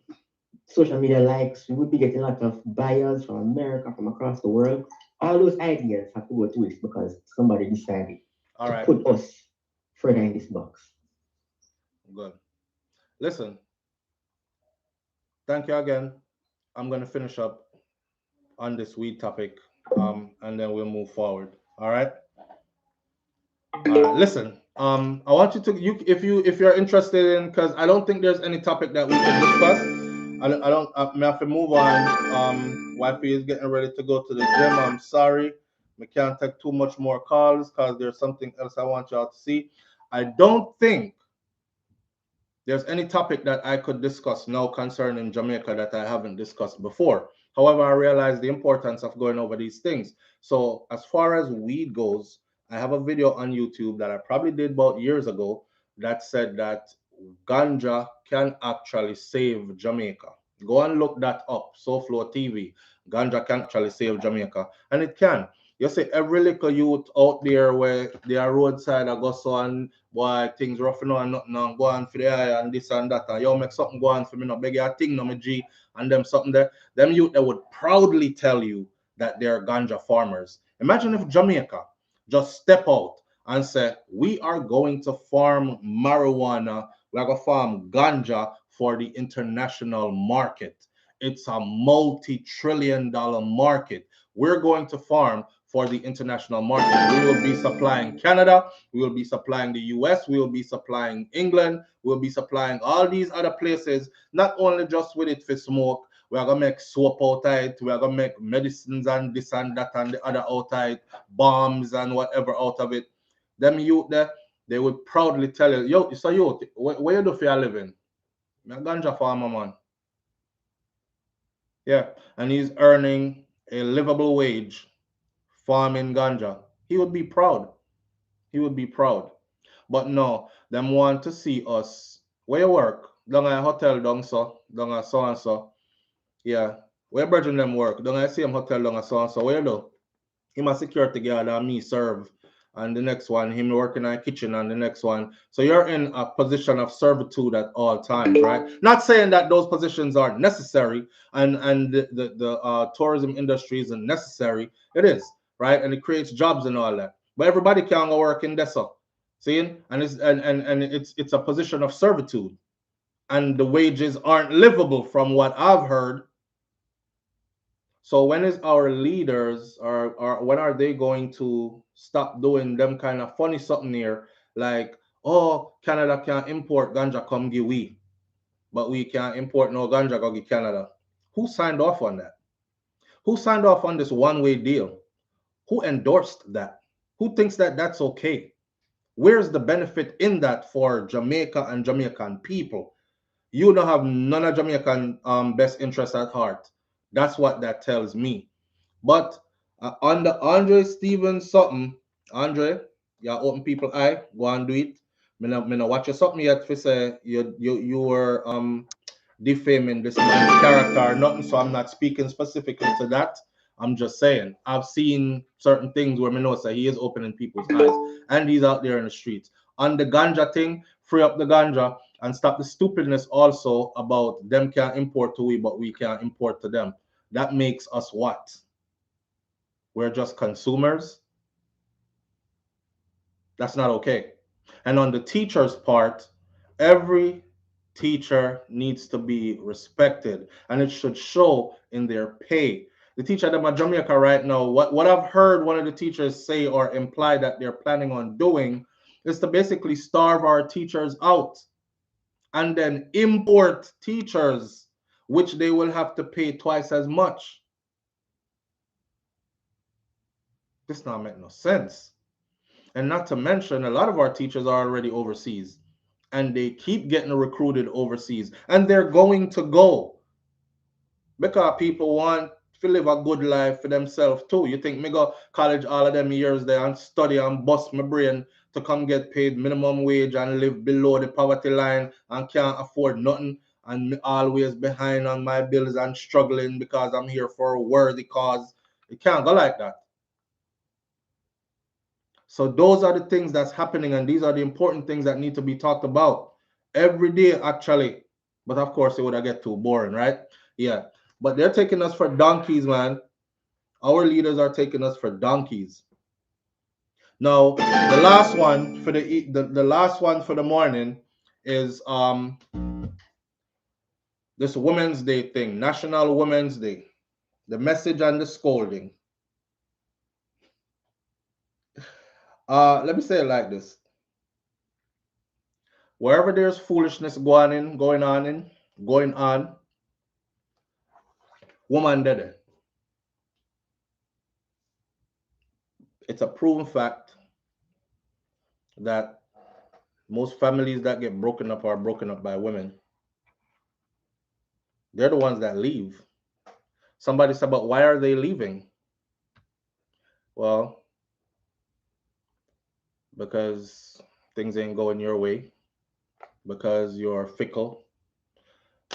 social media likes. We would be getting a lot of buyers from America, from across the world. All those ideas have to go to waste because somebody decided All to right, put us further in this box. good. Listen, thank you again. I'm gonna finish up on this weed topic, and then we'll move forward. All right. All right. Listen. I want you to if you're interested in, because I don't think there's any topic that we can discuss. I don't may have to move on. Wifey is getting ready to go to the gym. I'm sorry. We can't take too much more calls because there's something else I want y'all to see. I don't think there's any topic that I could discuss now concerning Jamaica that I haven't discussed before. However, I realize the importance of going over these things. So, as far as weed goes, I have a video on YouTube that I probably did about years ago that said that ganja can actually save Jamaica. Go and look that up. SouFLoTV. Ganja can actually save Jamaica. And it can. You see, every little youth out there where they are roadside, I go so and boy, things rough now and nothing and go on for the eye and this and that. And yo, make something go on for me, no beg your thing, no me G, and them something there. Them youth they would proudly tell you that they're ganja farmers. Imagine if Jamaica just step out and say, we are going to farm marijuana, we're going to farm ganja for the international market. It's a multi-trillion-dollar market. We're going to farm for the international market. We will be supplying Canada, we will be supplying the US, we will be supplying England, we'll be supplying all these other places, not only just with it for smoke. We are gonna make soap out of it, we are gonna make medicines and this and that and the other out of it, bombs and whatever out of it. Them youth there, they would proudly tell you, yo, so youth, where you do for your living? I'm a ganja farmer, man. Yeah, and he's earning a livable wage farming ganja. He would be proud. He would be proud. But no, them want to see us. Where you work? Down at a hotel down so, down at so and so. Yeah. Where brethren them work? Down at same hotel down at so and so. Where you do? Him a security guard and me serve. And the next one, him working in a kitchen and the next one. So you're in a position of servitude at all times, right? Not saying that those positions aren't necessary and the tourism industry isn't necessary. It is, right? And it creates jobs and all that. But everybody can go work in this. See? And it's a position of servitude. And the wages aren't livable from what I've heard. So when is our leaders or when are they going to stop doing them kind of funny something here? Like, oh, Canada can't import ganja, come give we, but we can't import no ganja, go give Canada. Who signed off on that? Who signed off on this one-way deal? Who endorsed that? Who thinks that that's okay? Where's the benefit in that for Jamaica and Jamaican people? You don't have none of Jamaican best interests at heart. That's what that tells me. But on the Andre Stevens something, Andre, you open people eye, go and do it. Me no watch your something yet for say you were defaming this man's character or nothing, so I'm not speaking specifically to that. I'm just saying I've seen certain things where me know say he is opening people's eyes and he's out there in the streets. On the ganja thing, free up the ganja and stop the stupidness also about them can't import to we, but we can't import to them. That makes us what? We're just consumers. That's not okay. And on the teacher's part, every teacher needs to be respected and it should show in their pay. The teacher at Jamaica right now, what I've heard one of the teachers say or imply that they're planning on doing is to basically starve our teachers out and then import teachers, which they will have to pay twice as much. This not make no sense. And not to mention, a lot of our teachers are already overseas and they keep getting recruited overseas and they're going to go because people want to live a good life for themselves too. You think me go college all of them years there and study and bust my brain to come get paid minimum wage and live below the poverty line and can't afford nothing and me always behind on my bills and struggling because I'm here for a worthy cause. It can't go like that. So those are the things that's happening, and these are the important things that need to be talked about every day, actually. But of course, it would get too boring, right? Yeah. But they're taking us for donkeys, man. Our leaders are taking us for donkeys. Now, the last one for the last one for the morning is this Women's Day thing, National Women's Day. The message and the scolding. Let me say it like this. Wherever there's foolishness going on, woman did it. It's a proven fact that most families that get broken up are broken up by women. They're the ones that leave. Somebody said, but why are they leaving? Well, because things ain't going your way, because you're fickle,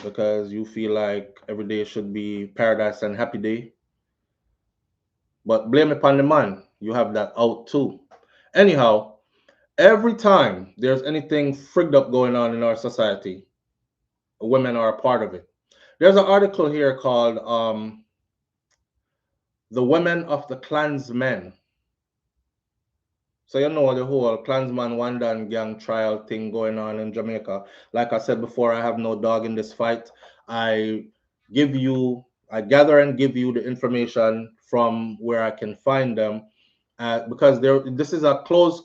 because you feel like every day should be paradise and happy day. But blame it upon the man. You have that out too. Anyhow, every time there's anything frigged up going on in our society, women are a part of it. There's an article here called The Women of the KLANSMAN. So you know the whole KLANSMAN Wandan gang trial thing going on in Jamaica. Like I said before, I have no dog in this fight. I gather and give you the information from where I can find them, because this is a closed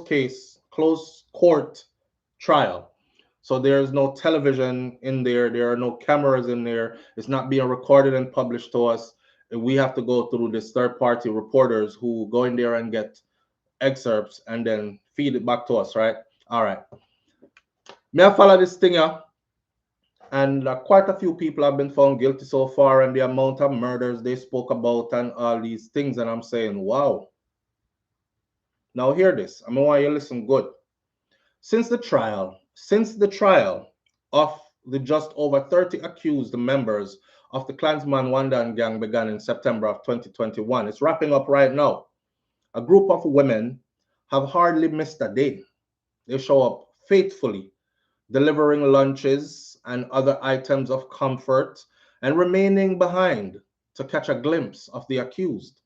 case, closed court trial. So there's no television in there. There are no cameras in there. It's not being recorded and published to us. And we have to go through this third-party reporters who go in there and get excerpts and then feed it back to us, right? All right. May I follow this thing here? And quite a few people have been found guilty so far, and the amount of murders they spoke about and all these things. And I'm saying, wow. Now hear this. I want you to listen good. Since the trial of the just over 30 accused members of the Klansman Wandan gang began in September of 2021, it's wrapping up right now. A group of women have hardly missed a day. They show up faithfully, delivering lunches and other items of comfort and remaining behind to catch a glimpse of the accused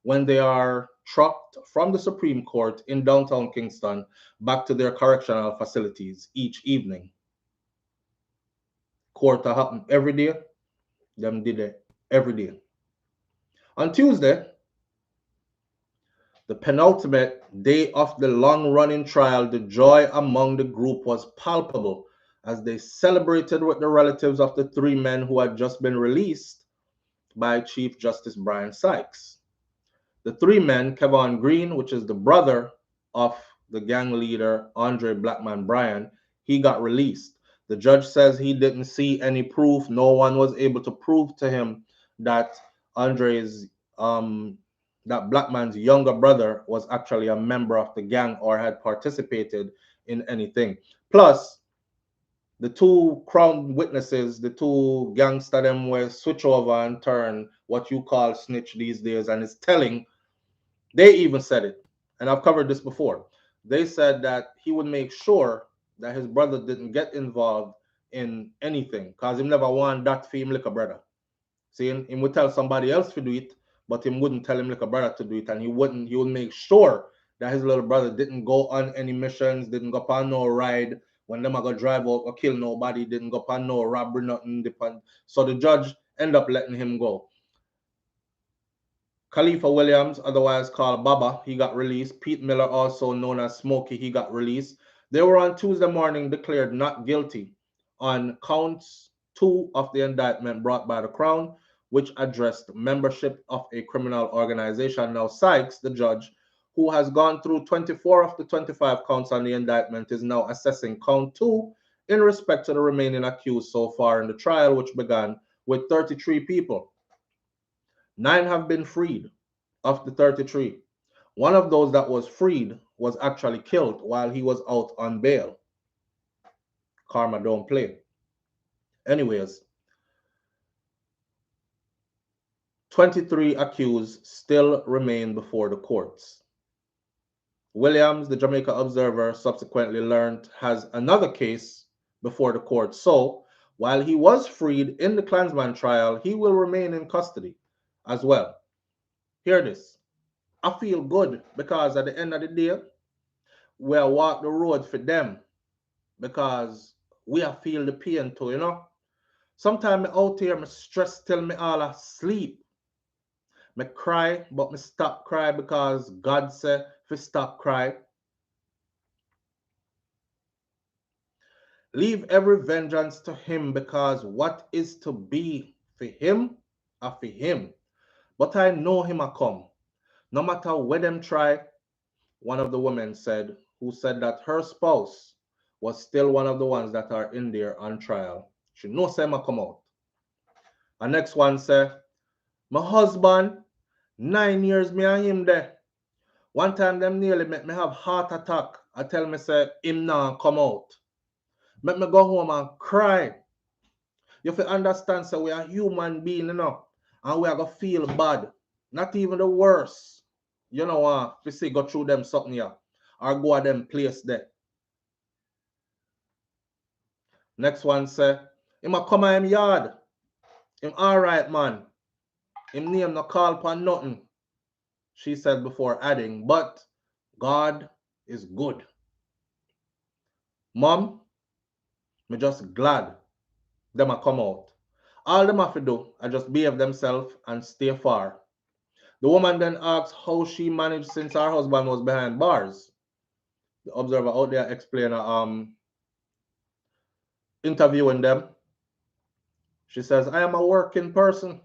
when they are trucked from the Supreme Court in downtown Kingston back to their correctional facilities each evening. Court happen every day. Them did it every day. On Tuesday, the penultimate day of the long-running trial, the joy among the group was palpable as they celebrated with the relatives of the three men who had just been released by Chief Justice Brian Sykes. The three men, Kevon Green, which is the brother of the gang leader, Andre Blackman Bryan, he got released. The judge says he didn't see any proof. No one was able to prove to him that that Blackman's younger brother was actually a member of the gang or had participated in anything. Plus, the two crown witnesses, the two gangster them were switch over and turn what you call snitch these days, and it's telling. They even said it, and I've covered this before. They said that he would make sure that his brother didn't get involved in anything, because he never want that for him like a brother. See, he would tell somebody else to do it, but he wouldn't tell him like a brother to do it, and he would make sure that his little brother didn't go on any missions, didn't go on no ride, when them are gonna drive out or kill nobody, didn't go on no robbery, nothing. So the judge ended up letting him go. Khalifa Williams, otherwise called Baba, he got released. Pete Miller, also known as Smokey, he got released. They were on Tuesday morning declared not guilty on counts 2 of the indictment brought by the Crown, which addressed membership of a criminal organization. Now, Sykes, the judge, who has gone through 24 of the 25 counts on the indictment, is now assessing count 2 in respect to the remaining accused so far in the trial, which began with 33 people. 9 have been freed of the 33. One of those that was freed was actually killed while he was out on bail. Karma don't play. Anyways, 23 accused still remain before the courts. Williams, the Jamaica Observer, subsequently learned has another case before the court. So, while he was freed in the Klansman trial, he will remain in custody as well. Hear this. I feel good because at the end of the day, we walk the road for them because we are feel the pain too, you know. Sometimes out here, me stress till me all asleep. Me cry, but me stop cry because God said fi stop cry. Leave every vengeance to him, because what is to be for him, are for him. But I know him a come. No matter where them try, one of the women said, who said that her spouse was still one of the ones that are in there on trial. She knows him a come out. The next one said, my husband, 9 years me and him there. One time them nearly make me have heart attack. I tell me say him now come out. Make me go home and cry. You have to understand, so we are human being, and we are gonna feel bad. Not even the worst. We see go through them something here. Or go at them place there. Next one say, him a come at him yard. Him alright, man. Him name no call for nothing. She said before adding, but God is good. Mom, me just glad them a come out. All them have to do are just behave themselves and stay far. The woman then asks how she managed since her husband was behind bars. The observer out there explained interviewing them. She says, I am a working person.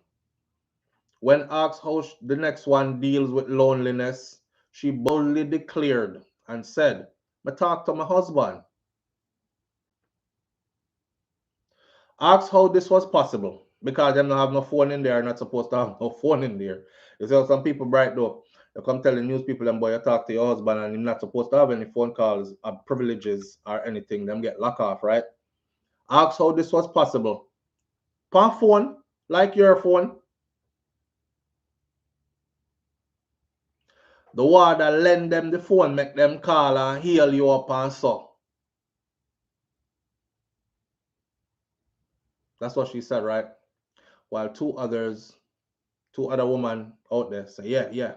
When asked how the next one deals with loneliness, she boldly declared and said, I talk to my husband. Asked how this was possible, because them don't have no phone in there, not supposed to have no phone in there. You see how some people bright though. You come tell the news people them boy you talk to your husband and you're not supposed to have any phone calls or privileges or anything, them get locked off, right? Asked how this was possible. Per phone, like your phone. The warder lend them the phone, make them call and heal you up and so. That's what she said, right? While two other women out there say, yeah.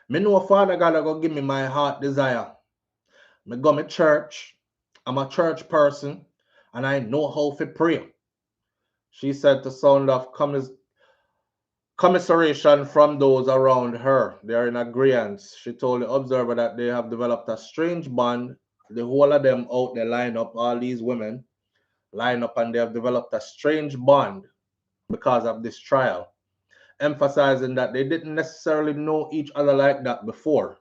Me know Father God go give me my heart desire. Me go to church. I'm a church person and I know how to pray. She said to sound of commiseration from those around her. They are in agreement. She told the observer that they have developed a strange bond. The whole of them out there line up, all these women line up, and they have developed a strange bond because of this trial, emphasizing that they didn't necessarily know each other like that before.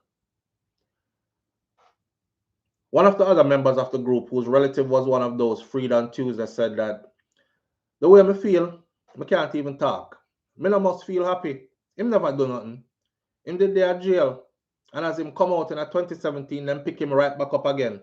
One of the other members of the group, whose relative was one of those freed on Tuesday, said that the way me feel, I can't even talk. Me no must feel happy. Him never do nothing. Him did there jail. And as him come out in 2017, then pick him right back up again.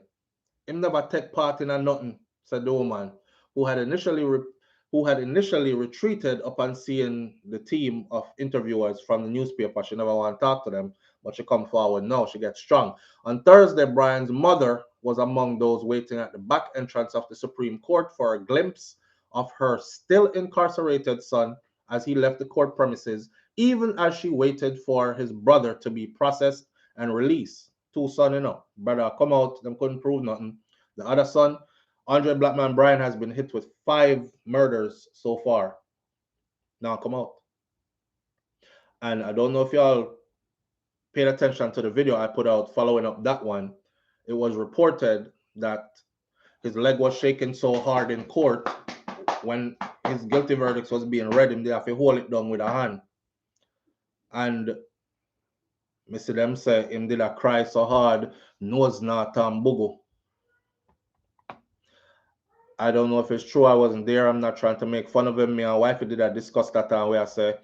Him never take part in a nothing, said the woman, who had initially retreated upon seeing the team of interviewers from the newspaper. She never want to talk to them, but she come forward now. She gets strong. On Thursday, Brian's mother was among those waiting at the back entrance of the Supreme Court for a glimpse of her still incarcerated son as he left the court premises, even as she waited for his brother to be processed and released. Two sons, brother come out, them couldn't prove nothing. The other son, Andre Blackman Bryan, has been hit with 5 murders so far. Now come out. And I don't know if y'all paid attention to the video I put out following up that one. It was reported that his leg was shaking so hard in court when his guilty verdicts was being read, him they have to hold it down with a hand. And me see them say him did a cry so hard, nose not bugu. I don't know if it's true. I wasn't there. I'm not trying to make fun of him. Me and wife did discuss that time where I say,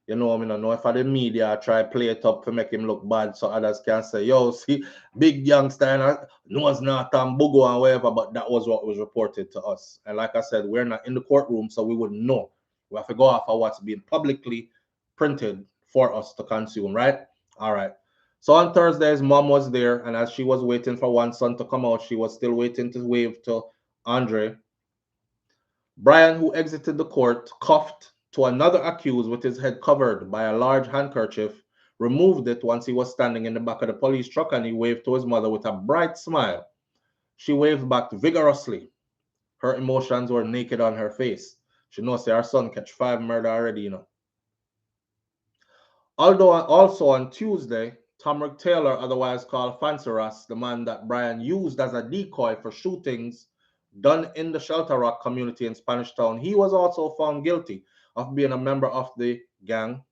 I don't know if the media try play it up to make him look bad so others can say, yo, see, big youngster and nose not bugu and whatever, but that was what was reported to us. And like I said, we're not in the courtroom, so we wouldn't know. We have to go off of what's being publicly printed for us to consume, right? All right. So on Thursday, his mom was there, and as she was waiting for one son to come out, she was still waiting to wave to Andre. Brian, who exited the court, coughed to another accused with his head covered by a large handkerchief, removed it once he was standing in the back of the police truck, and he waved to his mother with a bright smile. She waved back vigorously. Her emotions were naked on her face. She knows her son catch 5 murder already, Although also on Tuesday, Tomrick Taylor, otherwise called Fancy Ross, the man that Brian used as a decoy for shootings done in the Shelter Rock community in Spanish Town, he was also found guilty of being a member of the gang.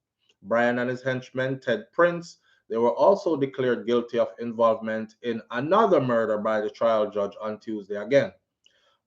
Brian and his henchman, Ted Prince, they were also declared guilty of involvement in another murder by the trial judge on Tuesday again.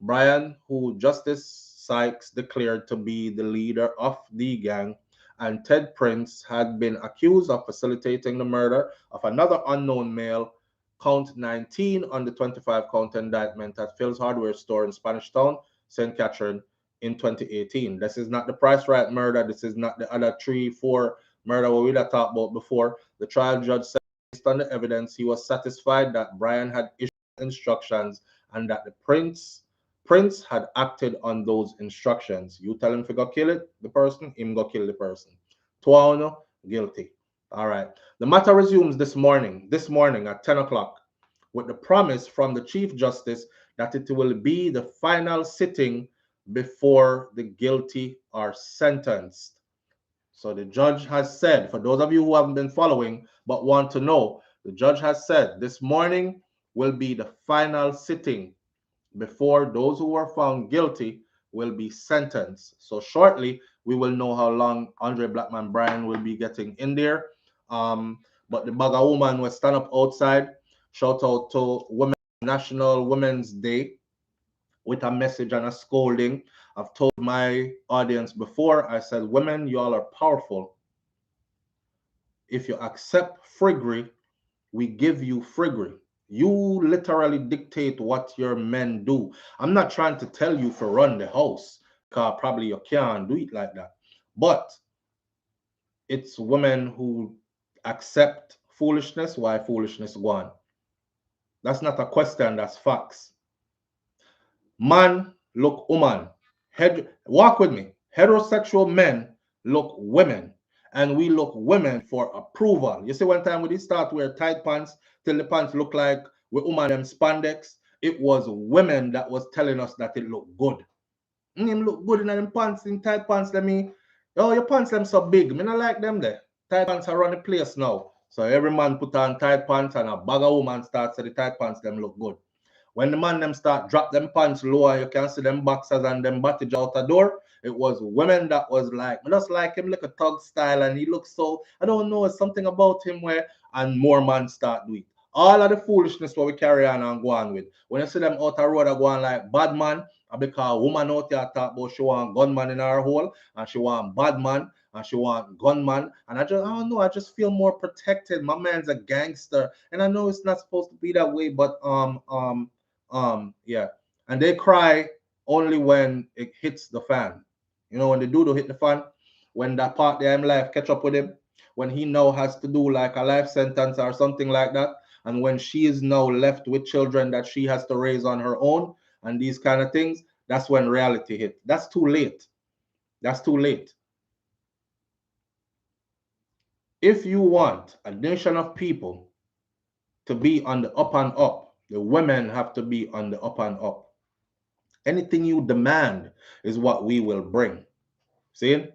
Brian, who Justice Sykes declared to be the leader of the gang, and Ted Prince had been accused of facilitating the murder of another unknown male, count 19 on the 25-count indictment at Phil's hardware store in Spanish Town, St. Catherine, in 2018. This is not the Price Right murder. This is not the other 3-4 murder we had talked about before. The trial judge said, based on the evidence, he was satisfied that Brian had issued instructions and that the Prince had acted on those instructions. You tell him to go kill the person, him go kill the person. Tuano, guilty. All right. The matter resumes this morning at 10 o'clock, with the promise from the Chief Justice that it will be the final sitting before the guilty are sentenced. So the judge has said, for those of you who haven't been following but want to know, the judge has said this morning will be the final sitting before those who were found guilty will be sentenced. So shortly, we will know how long Andre Blackman Bryan will be getting in there. But the Baga woman will stand up outside. Shout out to National Women's Day with a message and a scolding. I've told my audience before, I said, women, you all are powerful. If you accept friggery, we give you friggery. You literally dictate what your men do. I'm not trying to tell you to run the house, because probably you can't do it like that. But it's women who accept foolishness, why foolishness go on. That's not a question, that's facts. Man look woman. Walk with me. Heterosexual men look women. And we look women for approval. You see, one time we did start wear tight pants till the pants look like we woman them spandex. It was women that was telling us that it looked good. Him look good in them pants, in tight pants. Let me, oh, your pants them so big. Me not like them there. Tight pants are run the place now. So every man put on tight pants and a bag of woman starts so the tight pants them look good. When the man them start drop them pants low and you can see them boxers and them bottage out the door, it was women that was like, just like him like a thug style and he looks so, I don't know, it's something about him where, and more man start doing. All of the foolishness what we carry on and go on with. When you see them out the road are going like bad man, because a woman out there talk about she want gunman in her hole and she want bad man and she want gunman. And I don't know, I just feel more protected. My man's a gangster. And I know it's not supposed to be that way, but yeah. And they cry only when it hits the fan. You know, when the dude hit the fan, when that part there in life catch up with him, when he now has to do like a life sentence or something like that, and when she is now left with children that she has to raise on her own and these kind of things, that's when reality hit. That's too late. That's too late. If you want a nation of people to be on the up and up, the women have to be on the up and up. Anything you demand is what we will bring. See?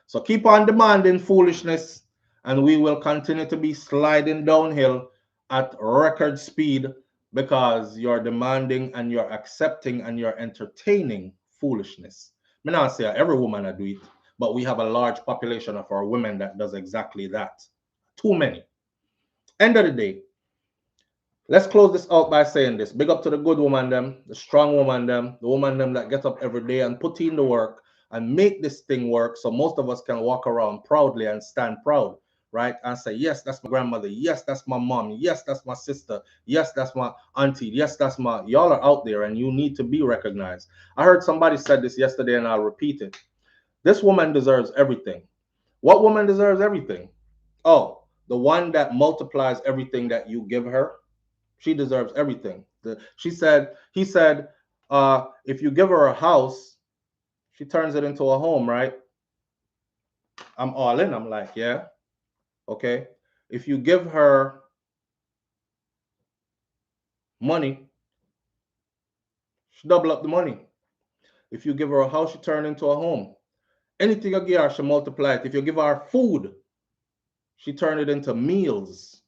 So keep on demanding foolishness, and we will continue to be sliding downhill at record speed because you're demanding and you're accepting and you're entertaining foolishness. I'm not saying every woman I do it, but we have a large population of our women that does exactly that. Too many. End of the day, let's close this out by saying this. Big up to the good woman them, the strong woman them, the woman them that get up every day and put in the work and make this thing work so most of us can walk around proudly and stand proud, right? And say, yes, that's my grandmother. Yes, that's my mom. Yes, that's my sister. Yes, that's my auntie. Yes, that's my, y'all are out there and you need to be recognized. I heard somebody said this yesterday and I'll repeat it. This woman deserves everything. What woman deserves everything? Oh, the one that multiplies everything that you give her. She deserves everything. He said, if you give her a house, she turns it into a home, right? I'm all in. I'm like, yeah, okay. If you give her money, she double up the money. If you give her a house, she turn it into a home. Anything you give her, she multiply it. If you give her food, she turn it into meals.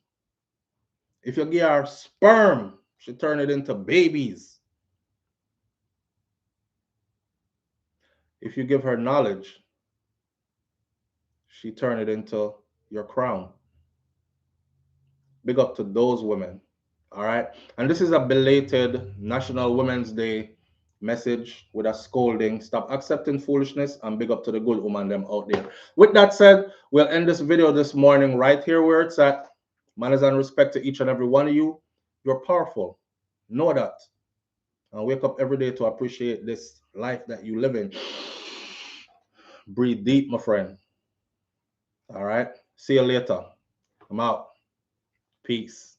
If you give her sperm, she turn it into babies. If you give her knowledge, she turn it into your crown. Big up to those women. All right. And this is a belated National Women's Day message with a scolding. Stop accepting foolishness and big up to the good woman them out there. With that said, we'll end this video this morning right here where it's at. Manners and respect to each and every one of you. You're powerful. Know that. And wake up every day to appreciate this life that you live in. Breathe deep, my friend. All right. See you later. I'm out. Peace.